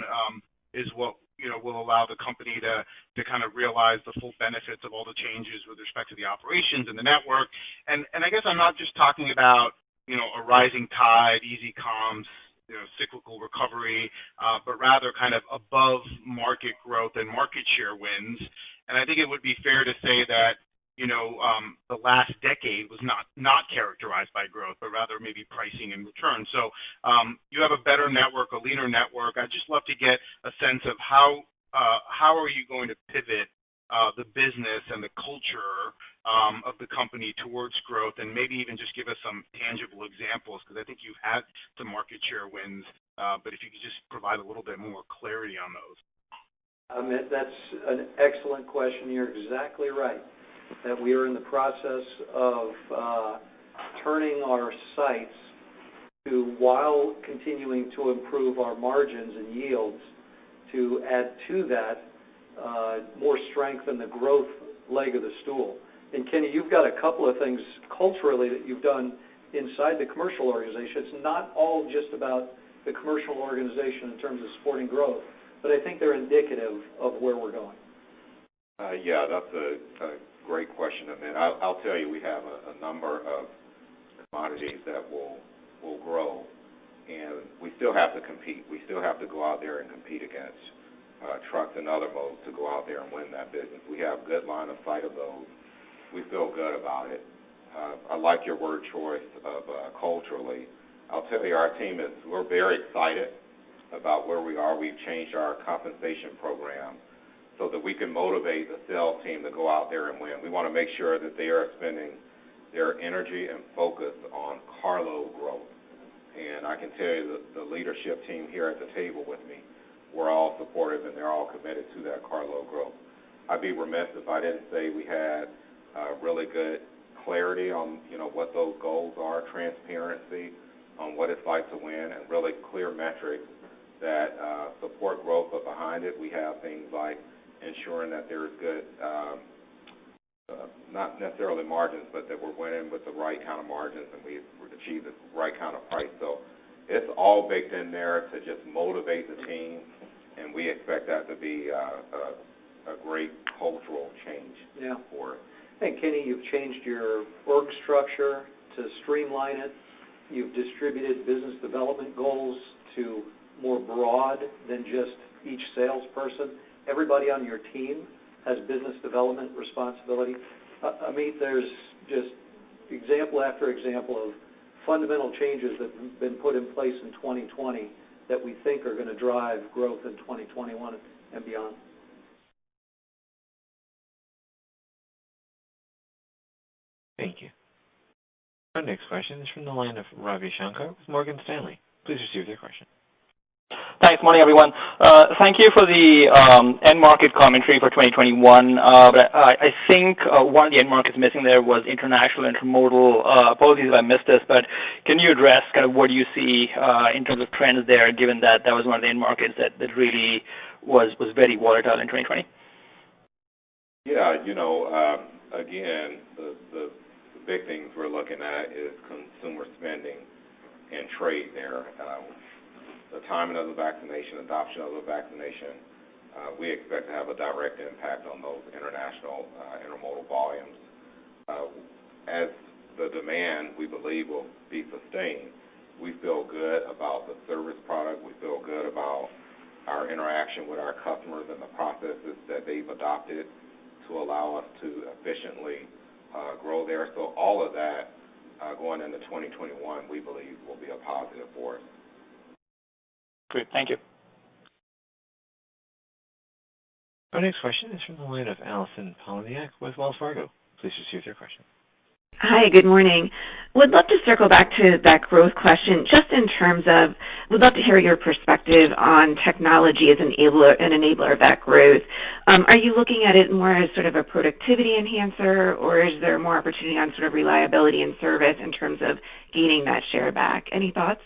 is what, will allow the company to kind of realize the full benefits of all the changes with respect to the operations and the network. And I guess I'm not just talking about, a rising tide, easy comps, cyclical recovery, but rather kind of above market growth and market share wins. And I think it would be fair to say that, the last decade was not characterized by growth, but rather maybe pricing and return. So you have a better network, a leaner network. I'd just love to get a sense of how are you going to pivot the business and the culture of the company towards growth, and maybe even just give us some tangible examples, because I think you've had some market share wins, but if you could just provide a little bit more clarity on those.
Amit, that's an excellent question. You're exactly right, that we are in the process of turning our sights to, while continuing to improve our margins and yields, to add to that more strength in the growth leg of the stool. And Kenny, you've got a couple of things culturally that you've done inside the commercial organization. It's not all just about the commercial organization in terms of supporting growth, but I think they're indicative of where we're going.
Yeah, that's a great question. I mean, I'll tell you, we have a number of commodities that will grow, and we still have to compete. We still have to go out there and compete against trucks and other modes to go out there and win that business. We have good line of sight of those. We feel good about it. I like your word choice of culturally. I'll tell you, our team we're very excited about where we are. We've changed our compensation program so that we can motivate the sales team to go out there and win. We want to make sure that they are spending their energy and focus on carload growth. And I can tell you that the leadership team here at the table with me, we're all supportive and they're all committed to that carload growth. I'd be remiss if I didn't say we had really good clarity on, what those goals are, transparency on what it's like to win, and really clear metrics that support growth, but behind it we have things like ensuring that there's good, not necessarily margins, but that we're winning with the right kind of margins and we achieve the right kind of price. So it's all baked in there to just motivate the team, and we expect that to be a great cultural change for it.
And Kenny, you've changed your org structure to streamline it. You've distributed business development goals to more broad than just each salesperson. Everybody on your team has business development responsibility. Amit, there's just example after example of fundamental changes that have been put in place in 2020 that we think are going to drive growth in 2021 and beyond.
Thank you. Our next question is from the line of Ravi Shankar with Morgan Stanley. Please proceed with your question.
Thanks. Thanks. Morning, everyone. Thank you for the end market commentary for 2021. But I think one of the end markets missing there was international intermodal. Apologies if I missed this, but can you address kind of what do you see in terms of trends there, given that that was one of the end markets that really was very volatile in 2020?
Yeah, again, the big things we're looking at is consumer spending and trade there. The timing of the vaccination, adoption of the vaccination, we expect to have a direct impact on those international intermodal volumes. As the demand, we believe, will be sustained, we feel good about the service product. We feel good about our interaction with our customers and the processes that they've adopted to allow us to efficiently grow there. So all of that going into 2021, we believe, will be a positive for us.
Great. Thank you.
Our next question is from the line of Allison Poliniak with Wells Fargo. Please proceed with your question.
Hi, good morning. Would love to circle back to that growth question, just in terms of, would love to hear your perspective on technology as an enabler of that growth. Are you looking at it more as sort of a productivity enhancer, or is there more opportunity on sort of reliability and service in terms of gaining that share back? Any thoughts?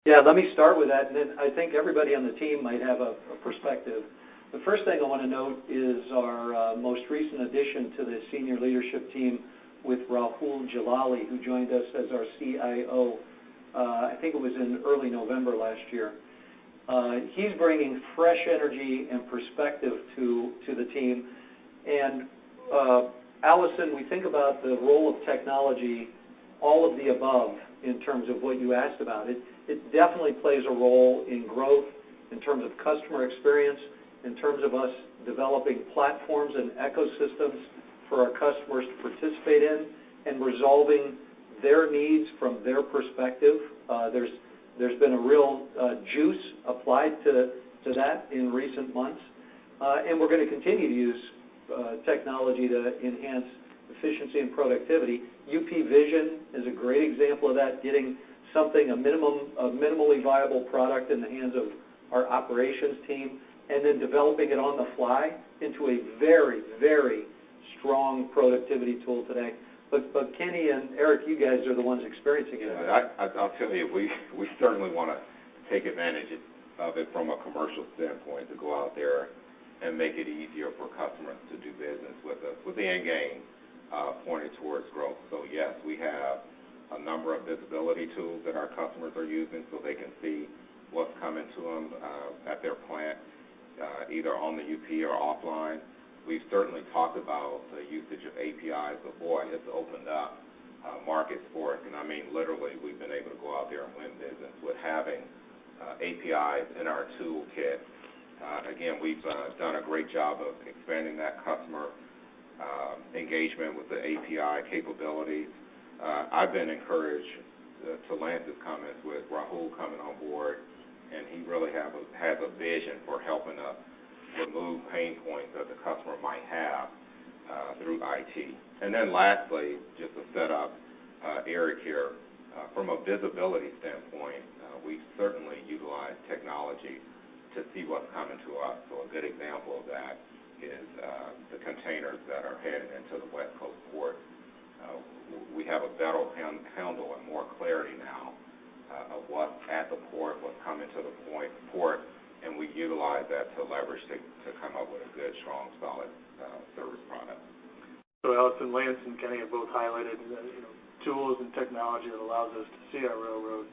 Yeah, let me start with that, and then I think everybody on the team might have a perspective. The first thing I want to note is our most recent addition to the senior leadership team with Rahul Jalali, who joined us as our CIO. I think it was in early November last year. He's bringing fresh energy and perspective to the team. And Allison, we think about the role of technology, all of the above in terms of what you asked about. It definitely plays a role in growth, in terms of customer experience, in terms of us developing platforms and ecosystems for our customers to participate in and resolving their needs from their perspective. There's been a real juice applied to that in recent months, and we're going to continue to use technology to enhance efficiency and productivity. UP Vision is a great example of that, getting something, a minimally viable product in the hands of our operations team, and then developing it on the fly into a very, very strong productivity tool today. But Kenny and Eric, you guys are the ones experiencing it.
I'll tell you, we certainly want to take advantage of it from a commercial standpoint, to go out there and make it easier for customers to do business with us, with the end game pointed towards growth. So yes, we have a number of visibility tools that our customers are using so they can see what's coming to them at their plant, either on the UP or offline. We've certainly talked about the usage of APIs, but boy, it's opened up markets for us. And I mean, literally, we've been able to go out there and win business with having APIs in our toolkit. Again, we've done a great job of expanding that customer engagement with the API capabilities. I've been encouraged to Lance's comments with Rahul coming on board, and he really has a vision for helping us remove pain points that the customer might have through IT. And then lastly, just to set up Eric here, from a visibility standpoint, we certainly utilize technology to see what's coming to us. So a good example of that is the containers that are heading into the West Coast port. We have a better handle and more clarity now of what's at the port, what's coming to the port, and we utilize that to leverage to come up with a good, strong, solid service product.
So Allison, Lance, and Kenny have both highlighted tools and technology that allows us to see our railroad.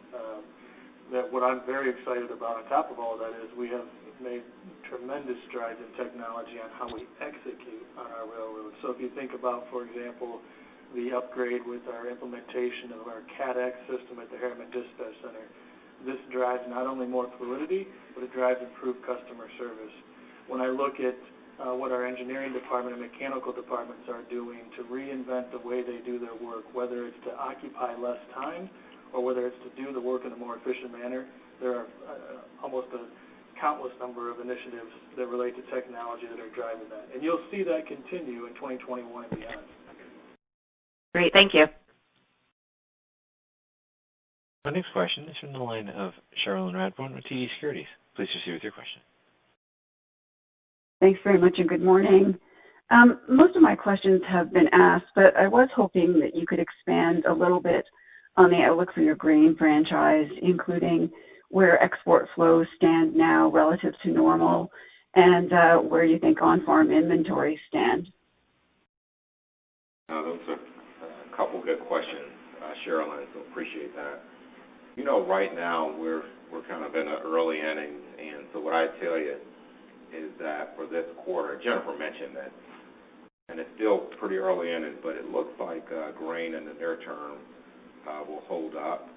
That what I'm very excited about on top of all that is we have made tremendous strides in technology on how we execute on our railroad. So if you think about, for example, the upgrade with our implementation of our CADX system at the Harriman Dispatch Center, this drives not only more fluidity, but it drives improved customer service. When I look at what our engineering department and mechanical departments are doing to reinvent the way they do their work, whether it's to occupy less time or whether it's to do the work in a more efficient manner, there are almost a countless number of initiatives that relate to technology that are driving that. And you'll see that continue in 2021 and beyond.
Great, thank you.
Our next question is from the line of Cherilyn Radbourne with TD Securities. Please proceed with your question.
Thanks very much, and good morning. Most of my questions have been asked, but I was hoping that you could expand a little bit on the outlook for your grain franchise, including where export flows stand now relative to normal and where you think on-farm inventories stand.
Those are a couple good questions, Sherilyn, so appreciate that. You know, right now we're kind of in the early innings, and so what I tell you is that for this quarter, Jennifer mentioned that, and it's still pretty early innings, but it looks like grain in the near term will hold up,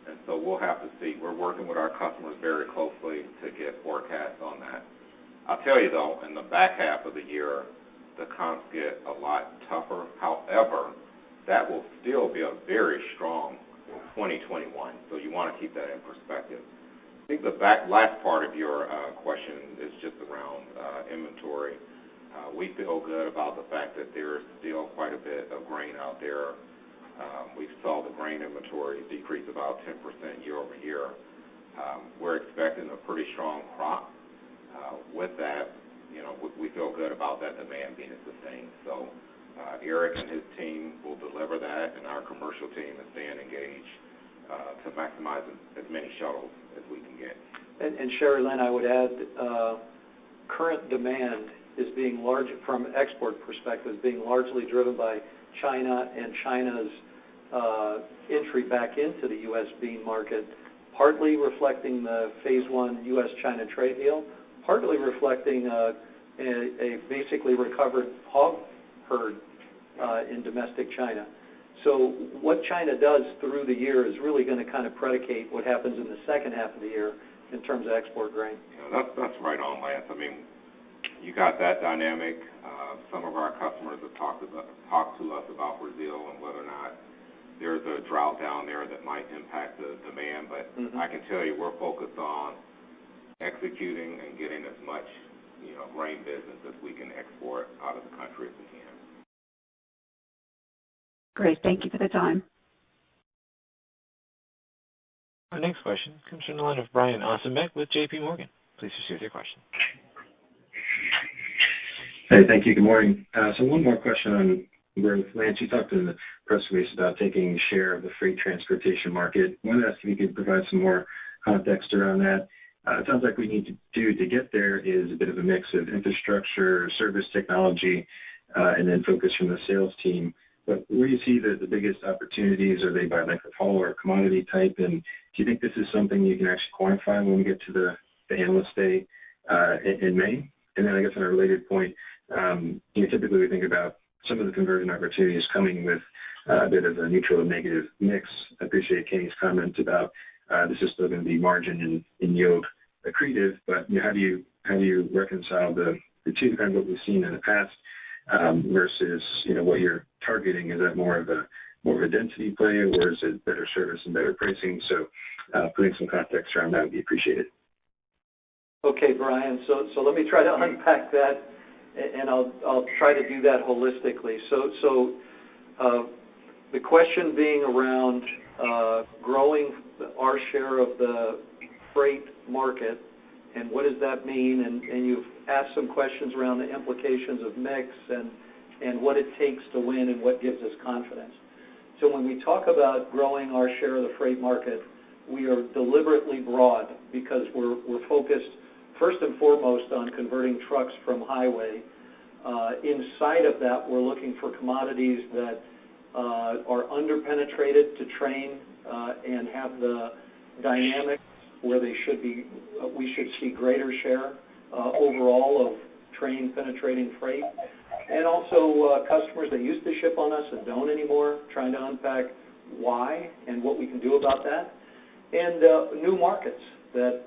and so we'll have to see. We're working with our customers very closely to get forecasts on that. I'll tell you though, in the back half of the year, the comps get a lot tougher. However, that will still be a very strong 2021, so you want to keep that in perspective. I think the last part of your question is just around inventory. We feel good about the fact that there's still quite a bit of grain out there. We saw the grain inventory decrease about 10% year over year. We're expecting a pretty strong crop. With that, you know, we feel good about that demand being sustained. So Eric and his team will deliver that, and our commercial team is staying engaged to maximize as many shuttles as we can get.
And Sherilyn, I would add, current demand is being from export perspective, is being largely driven by China and China's entry back into the U.S. bean market, partly reflecting the Phase 1 U.S.-China trade deal, partly reflecting a basically recovered hog herd in domestic China. So what China does through the year is really going to kind of predicate what happens in the second half of the year in terms of export grain.
Yeah, that's right on, Lance. I mean, you got that dynamic. Some of our customers have talked to us about Brazil and whether or not there's a drought down there that might impact the demand. But I can tell you we're focused on executing and getting as much, you know, grain business as we can export out of the country as we can.
Great. Thank you for the time.
Our next question comes from the line of Brian Ossenbeck with J.P. Morgan. Please proceed with your question.
Hey, thank you. Good morning. So one more question on growth. Lance, you talked in the press release about taking share of the freight transportation market. I wanted to ask if you could provide some more context around that. It sounds like we need to get there is a bit of a mix of infrastructure, service technology, and then focus from the sales team. But where do you see the biggest opportunities? Are they by length of haul or commodity type? And do you think this is something you can actually quantify when we get to the Analyst Day in May? And then I guess on a related point, typically we think about some of the conversion opportunities coming with a bit of a neutral and negative mix. I appreciate Kenny's comments about this is still going to be margin and yield accretive, but how do you reconcile the two, kind of what we've seen in the past versus what you're targeting? Is that more of a density play, or is it better service and better pricing? So putting some context around that would be appreciated.
Okay, Brian. So let me try to unpack that, and I'll try to do that holistically. So the question being around growing our share of the freight market, and what does that mean? And you've asked some questions around the implications of mix and what it takes to win and what gives us confidence. So when we talk about growing our share of the freight market, we are deliberately broad because we're focused first and foremost on converting trucks from highway. Inside of that, we're looking for commodities that are underpenetrated to train and have the dynamic where they should be. We should see greater share overall of train penetrating freight, and also customers that used to ship on us and don't anymore, trying to unpack why and what we can do about that, and new markets that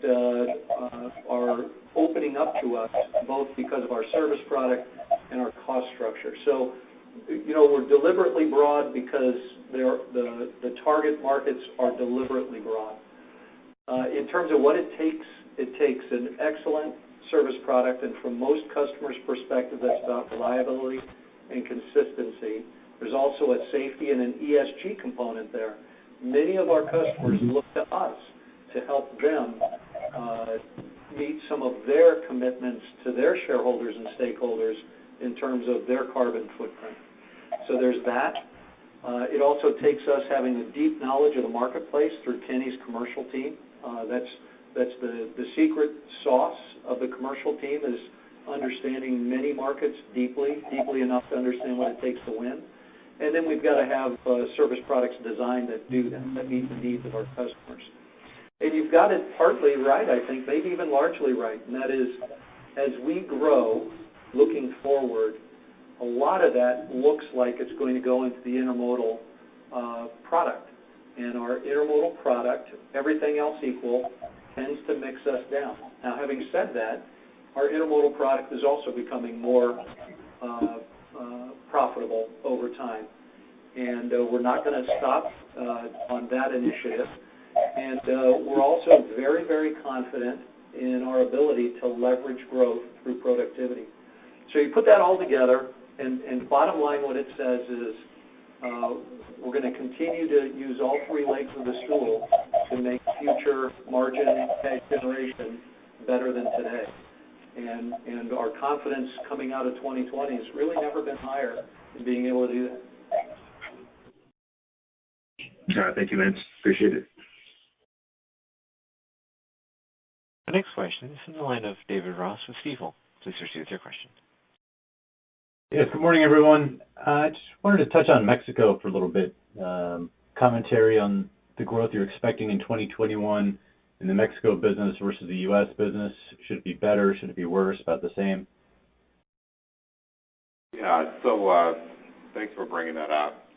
are opening up to us both because of our service product and our cost structure. So, we're deliberately broad because the target markets are deliberately broad. In terms of what it takes an excellent service product, and from most customers' perspective, that's about reliability and consistency. There's also a safety and an ESG component there. Many of our customers look to us to help them meet some of their commitments to their shareholders and stakeholders in terms of their carbon footprint. So there's that. It also takes us having a deep knowledge of the marketplace through Kenny's commercial team. That's the secret sauce of the commercial team, is understanding many markets deeply enough to understand what it takes to win. And then we've got to have service products designed that do that meet the needs of our customers. And you've got it partly right, I think, maybe even largely right, and that is, as we grow, looking forward, a lot of that looks like it's going to go into the intermodal product. And our intermodal product, everything else equal, tends to mix us down. Now, having said that, our intermodal product is also becoming more profitable over time. And we're not going to stop on that initiative. And we're also very, very confident in our ability to leverage growth through productivity. So you put that all together, and bottom line, what it says is we're going to continue to use all three legs of the stool to make future margin cash generation better than today. And our confidence coming out of 2020 has really never been higher in being able to do that.
Thank you, Lance. Appreciate it.
The next question is from the line of David Ross with Stifel. Please proceed with your question.
Yes, good morning, everyone. I just wanted to touch on Mexico for a little bit. Commentary on the growth you're expecting in 2021 in the Mexico business versus the U.S. business. Should it be better? Should it be worse? About the same?
Yeah, so thanks for bringing that up.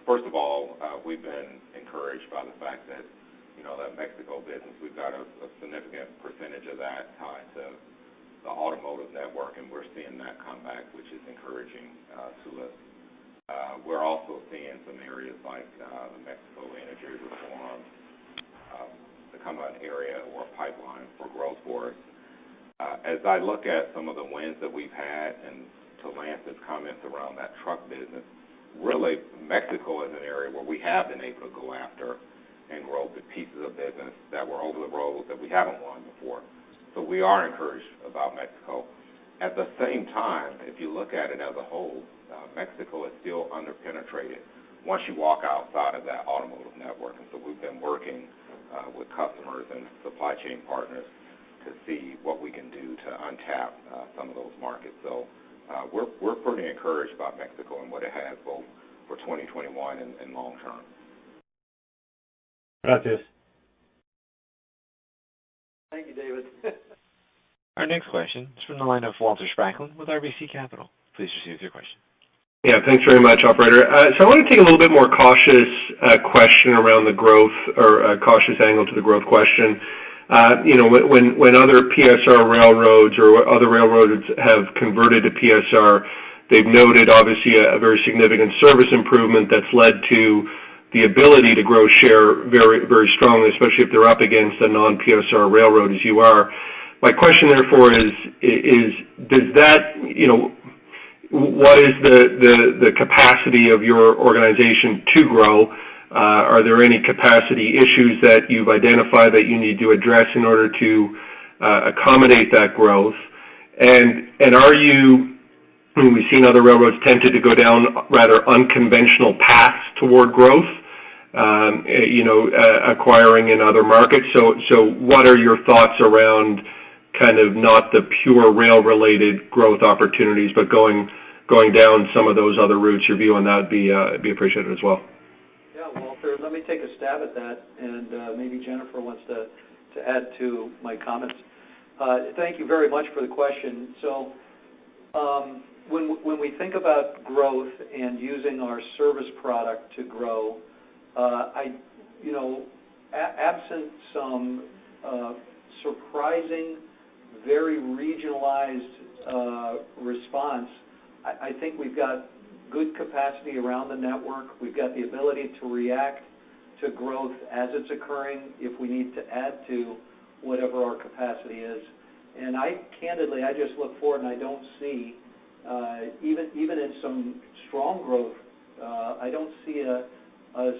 First of all, we've been encouraged by the fact that, that Mexico business, we've got a significant percentage of that tied to the automotive network, and we're seeing that come back, which is encouraging to us. We're also seeing some areas like the Mexico energy reform become an area or a pipeline for growth for us. As I look at some of the wins that we've had, and to Lance's comments around that truck business, really Mexico is an area where we have been able to go after and grow the pieces of business that were over the road that we haven't won before. So we are encouraged about Mexico. At the same time, if you look at it as a whole, Mexico is still underpenetrated once you walk outside of that automotive network. And so we've been working with customers and supply chain partners to see what we can do to untap some of those markets. So we're pretty encouraged about Mexico and what it has both for 2021 and long term.
Gracias.
Thank you, David.
Our next question is from the line of Walter Spracklin with RBC Capital. Please proceed with your question.
Yeah, thanks very much, operator. So I want to take a little bit more cautious question around the growth, or a cautious angle to the growth question. When other PSR railroads or other railroads have converted to PSR, they've noted obviously a very significant service improvement that's led to the ability to grow share very, very strongly, especially if they're up against a non-PSR railroad as you are. My question, therefore, is does that, what is the capacity of your organization to grow? Are there any capacity issues that you've identified that you need to address in order to accommodate that growth? And are you, we've seen other railroads tempted to go down rather unconventional paths toward growth, acquiring in other markets. So what are your thoughts around kind of not the pure rail-related growth opportunities, but going down some of those other routes? Your view on that would be appreciated as well.
Yeah, Walter, let me take a stab at that, and maybe Jennifer wants to add to my comments. Thank you very much for the question. So when we think about growth and using our service product to grow, absent some surprising, very regionalized response, I think we've got good capacity around the network. We've got the ability to react to growth as it's occurring if we need to add to whatever our capacity is. And candidly, I just look forward and I don't see, even in some strong growth, I don't see a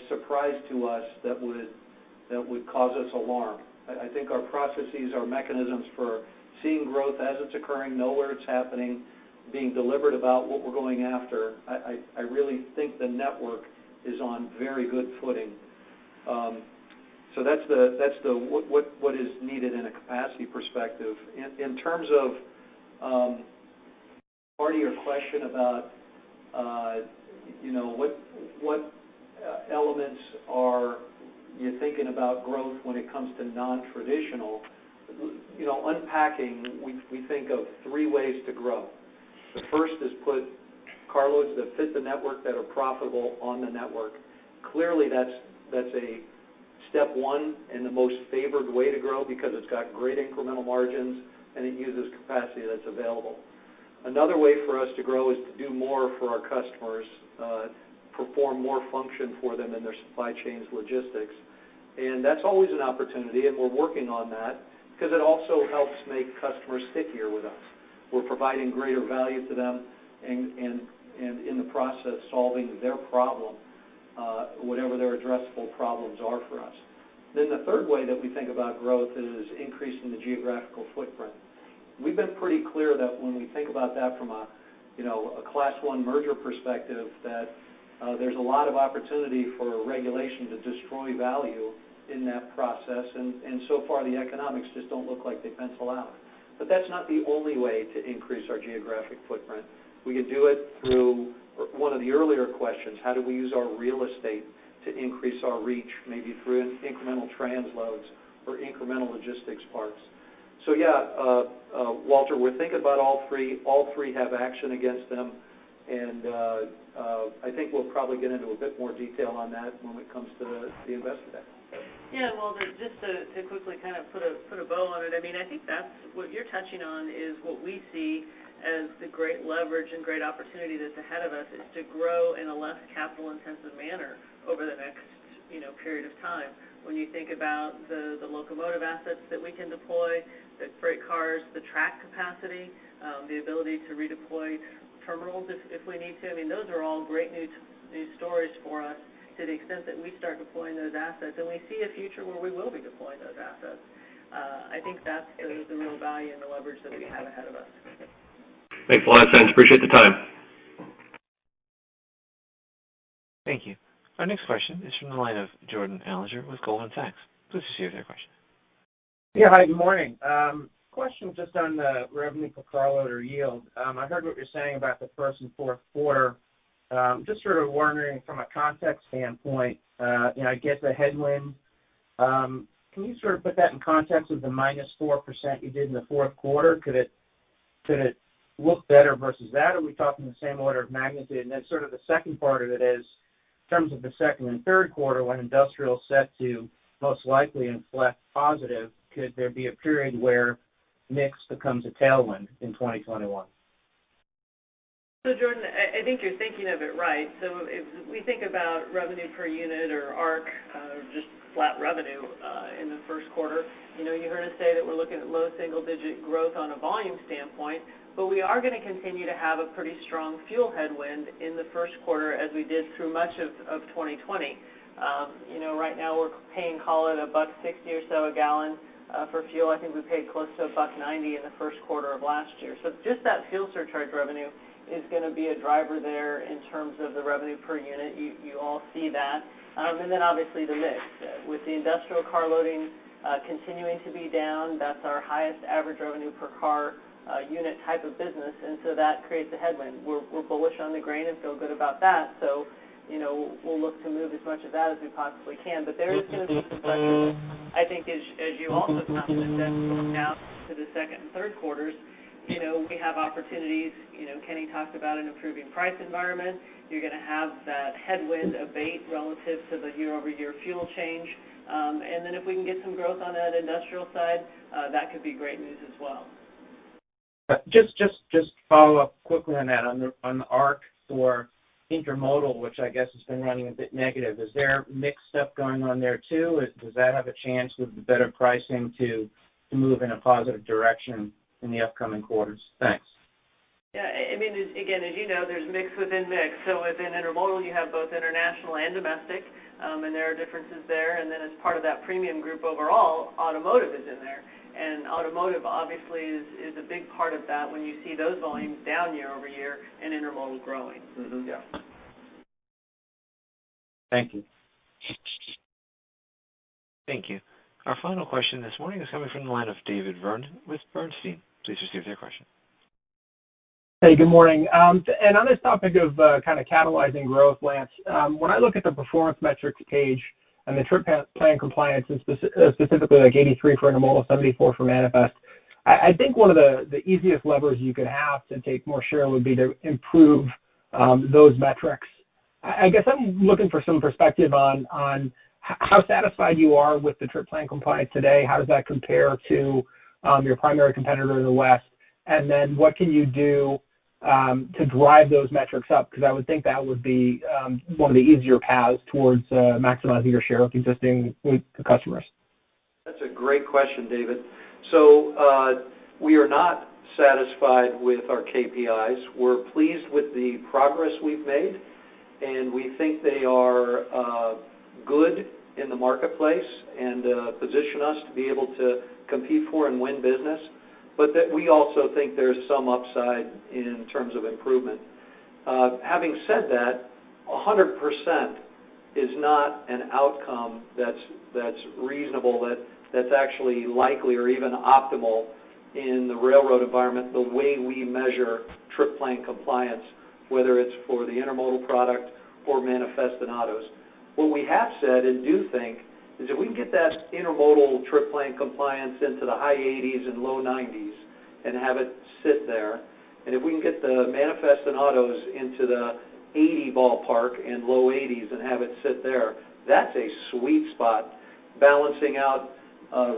surprise to us that would cause us alarm. I think our processes, our mechanisms for seeing growth as it's occurring, know where it's happening, being deliberate about what we're going after, I really think the network is on very good footing. So that's what is needed in a capacity perspective. In terms of part of your question about what elements are you thinking about growth when it comes to non-traditional, unpacking, we think of three ways to grow. The first is put carloads that fit the network that are profitable on the network. Clearly that's a step one and the most favored way to grow because it's got great incremental margins and it uses capacity that's available. Another way for us to grow is to do more for our customers, perform more function for them in their supply chains logistics. And that's always an opportunity, and we're working on that because it also helps make customers stickier with us. We're providing greater value to them and in the process solving their problem, whatever their addressable problems are for us. Then the third way that we think about growth is increasing the geographical footprint. We've been pretty clear that when we think about that from a Class 1 merger perspective, that there's a lot of opportunity for regulation to destroy value in that process, and so far the economics just don't look like they pencil out. But that's not the only way to increase our geographic footprint. We can do it through one of the earlier questions, how do we use our real estate to increase our reach, maybe through incremental transloads or incremental logistics parks. So yeah, Walter, we're thinking about all three. All three have action against them, and I think we'll probably get into a bit more detail on that when it comes to the Investor Day.
Yeah, well, just to quickly kind of put a bow on it, I mean, I think that's what you're touching on is what we see as the great leverage and great opportunity that's ahead of us is to grow in a less capital-intensive manner over the next, period of time. When you think about the locomotive assets that we can deploy, the freight cars, the track capacity, the ability to redeploy terminals if we need to, I mean, those are all great new stories for us to the extent that we start deploying those assets, and we see a future where we will be deploying those assets. I think that's the real value and the leverage that we have ahead of us.
Makes a lot of sense. Appreciate the time.
Thank you. Our next question is from the line of Jordan Alliger with Goldman Sachs. Please proceed with your question.
Yeah, hi, good morning. Question just on the revenue per carload or yield. I heard what you're saying about the first and fourth quarter. Just sort of wondering from a context standpoint, I get the headwind. Can you sort of put that in context with the -4% you did in the fourth quarter? Could it look better versus that? Or are we talking the same order of magnitude? And then sort of the second part of it is, in terms of the second and third quarter, when industrial is set to most likely inflect positive, could there be a period where mix becomes a tailwind in 2021?
So, Jordan, I think you're thinking of it right. So if we think about revenue per unit or ARC, just flat revenue in the first quarter, you heard us say that we're looking at low single-digit growth on a volume standpoint, but we are going to continue to have a pretty strong fuel headwind in the first quarter as we did through much of 2020. Right now we're paying, call it $1.60 or so a gallon for fuel. I think we paid close to $1.90 in the first quarter of last year. So just that fuel surcharge revenue is going to be a driver there in terms of the revenue per unit. You all see that. And then obviously the mix. With the industrial car loading continuing to be down, that's our highest average revenue per car unit type of business, and so that creates a headwind. We're bullish on the grain and feel good about that, so we'll look to move as much of that as we possibly can. But there is going to be some pressure, I think, as you also commented, that going down to the second and third quarters, we have opportunities. Kenny talked about an improving price environment. You're going to have that headwind abate relative to the year-over-year fuel change. And then if we can get some growth on that industrial side, that could be great news as well.
Just follow up quickly on that, on the ARC for intermodal, which I guess has been running a bit negative. Is there mixed stuff going on there too? Does that have a chance with the better pricing to move in a positive direction in the upcoming quarters? Thanks.
Yeah, I mean, again, as you know, there's mix within mix. So within intermodal, you have both international and domestic. and there are differences there. And then as part of that premium group overall, automotive is in there. And automotive obviously is a big part of that when you see those volumes down year over year and intermodal growing.
Mm-hmm.
Yeah. Thank you.
Thank you. Our final question this morning is coming from the line of David Vernon with Bernstein. Please proceed with your question.
Hey, good morning. And on this topic of kind of catalyzing growth, Lance, when I look at the performance metrics page and the trip plan compliance, and specifically like 83 for intermodal, 74 for manifest, I think one of the easiest levers you could have to take more share would be to improve those metrics. I guess I'm looking for some perspective on how satisfied you are with the trip plan compliance today. How does that compare to your primary competitor in the West? And then what can you do to drive those metrics up? Because I would think that would be one of the easier paths towards maximizing your share with existing customers.
That's a great question, David. So we are not satisfied with our KPIs. We're pleased with the progress we've made, and we think they are good in the marketplace and position us to be able to compete for and win business, but that we also think there's some upside in terms of improvement. Having said that, 100% is not an outcome that's reasonable, that's actually likely or even optimal in the railroad environment, the way we measure trip plan compliance, whether it's for the intermodal product or manifest and autos. What we have said and do think is if we can get that intermodal trip plan compliance into the high 80s and low 90s and have it sit there, and if we can get the manifest and autos into the 80 ballpark and low 80s and have it sit there, that's a sweet spot, balancing out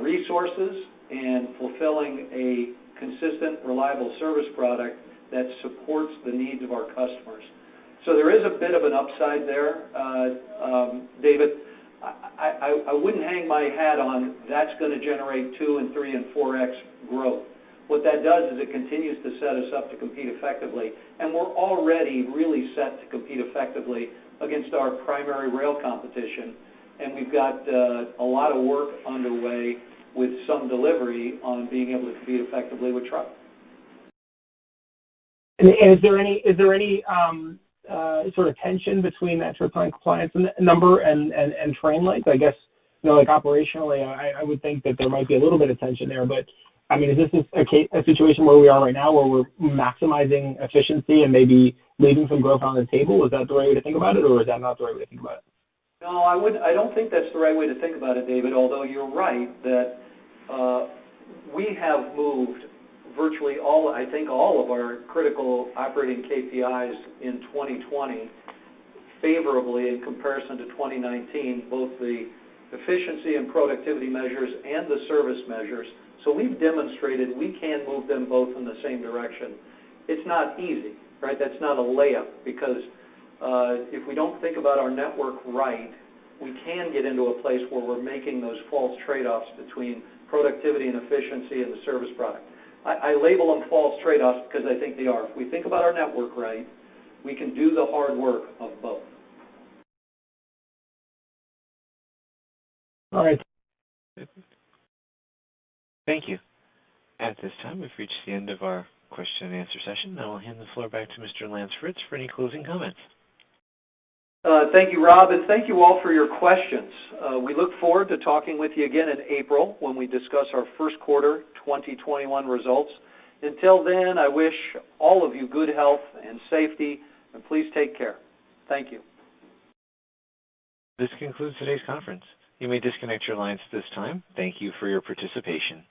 resources and fulfilling a consistent, reliable service product that supports the needs of our customers. So there is a bit of an upside there, David. I wouldn't hang my hat on that's going to generate 2 and 3 and 4x growth. What that does is it continues to set us up to compete effectively, and we're already really set to compete effectively against our primary rail competition, and we've got a lot of work underway with some delivery on being able to compete effectively with truck.
And is there any sort of tension between that trip plan compliance number and train length? I guess, like operationally, I would think that there might be a little bit of tension there, but I mean, is this a situation where we are right now where we're maximizing efficiency and maybe leaving some growth on the table? Is that the right way to think about it, or is that not the right way to think about it?
No, I don't think that's the right way to think about it, David, although you're right that we have moved virtually all of our critical operating KPIs in 2020 favorably in comparison to 2019, both the efficiency and productivity measures and the service measures. So we've demonstrated we can move them both in the same direction. It's not easy, right? That's not a layup, because if we don't think about our network right, we can get into a place where we're making those false trade-offs between productivity and efficiency and the service product. I label them false trade-offs because I think they are. If we think about our network right, we can do the hard work of both.
All right.
Thank you. At this time, we've reached the end of our question and answer session. Now I'll hand the floor back to Mr. Lance Fritz for any closing comments.
Thank you, Rob, and thank you all for your questions. We look forward to talking with you again in April when we discuss our first quarter 2021 results. Until then, I wish all of you good health and safety, and please take care. Thank you.
This concludes today's conference. You may disconnect your lines at this time. Thank you for your participation.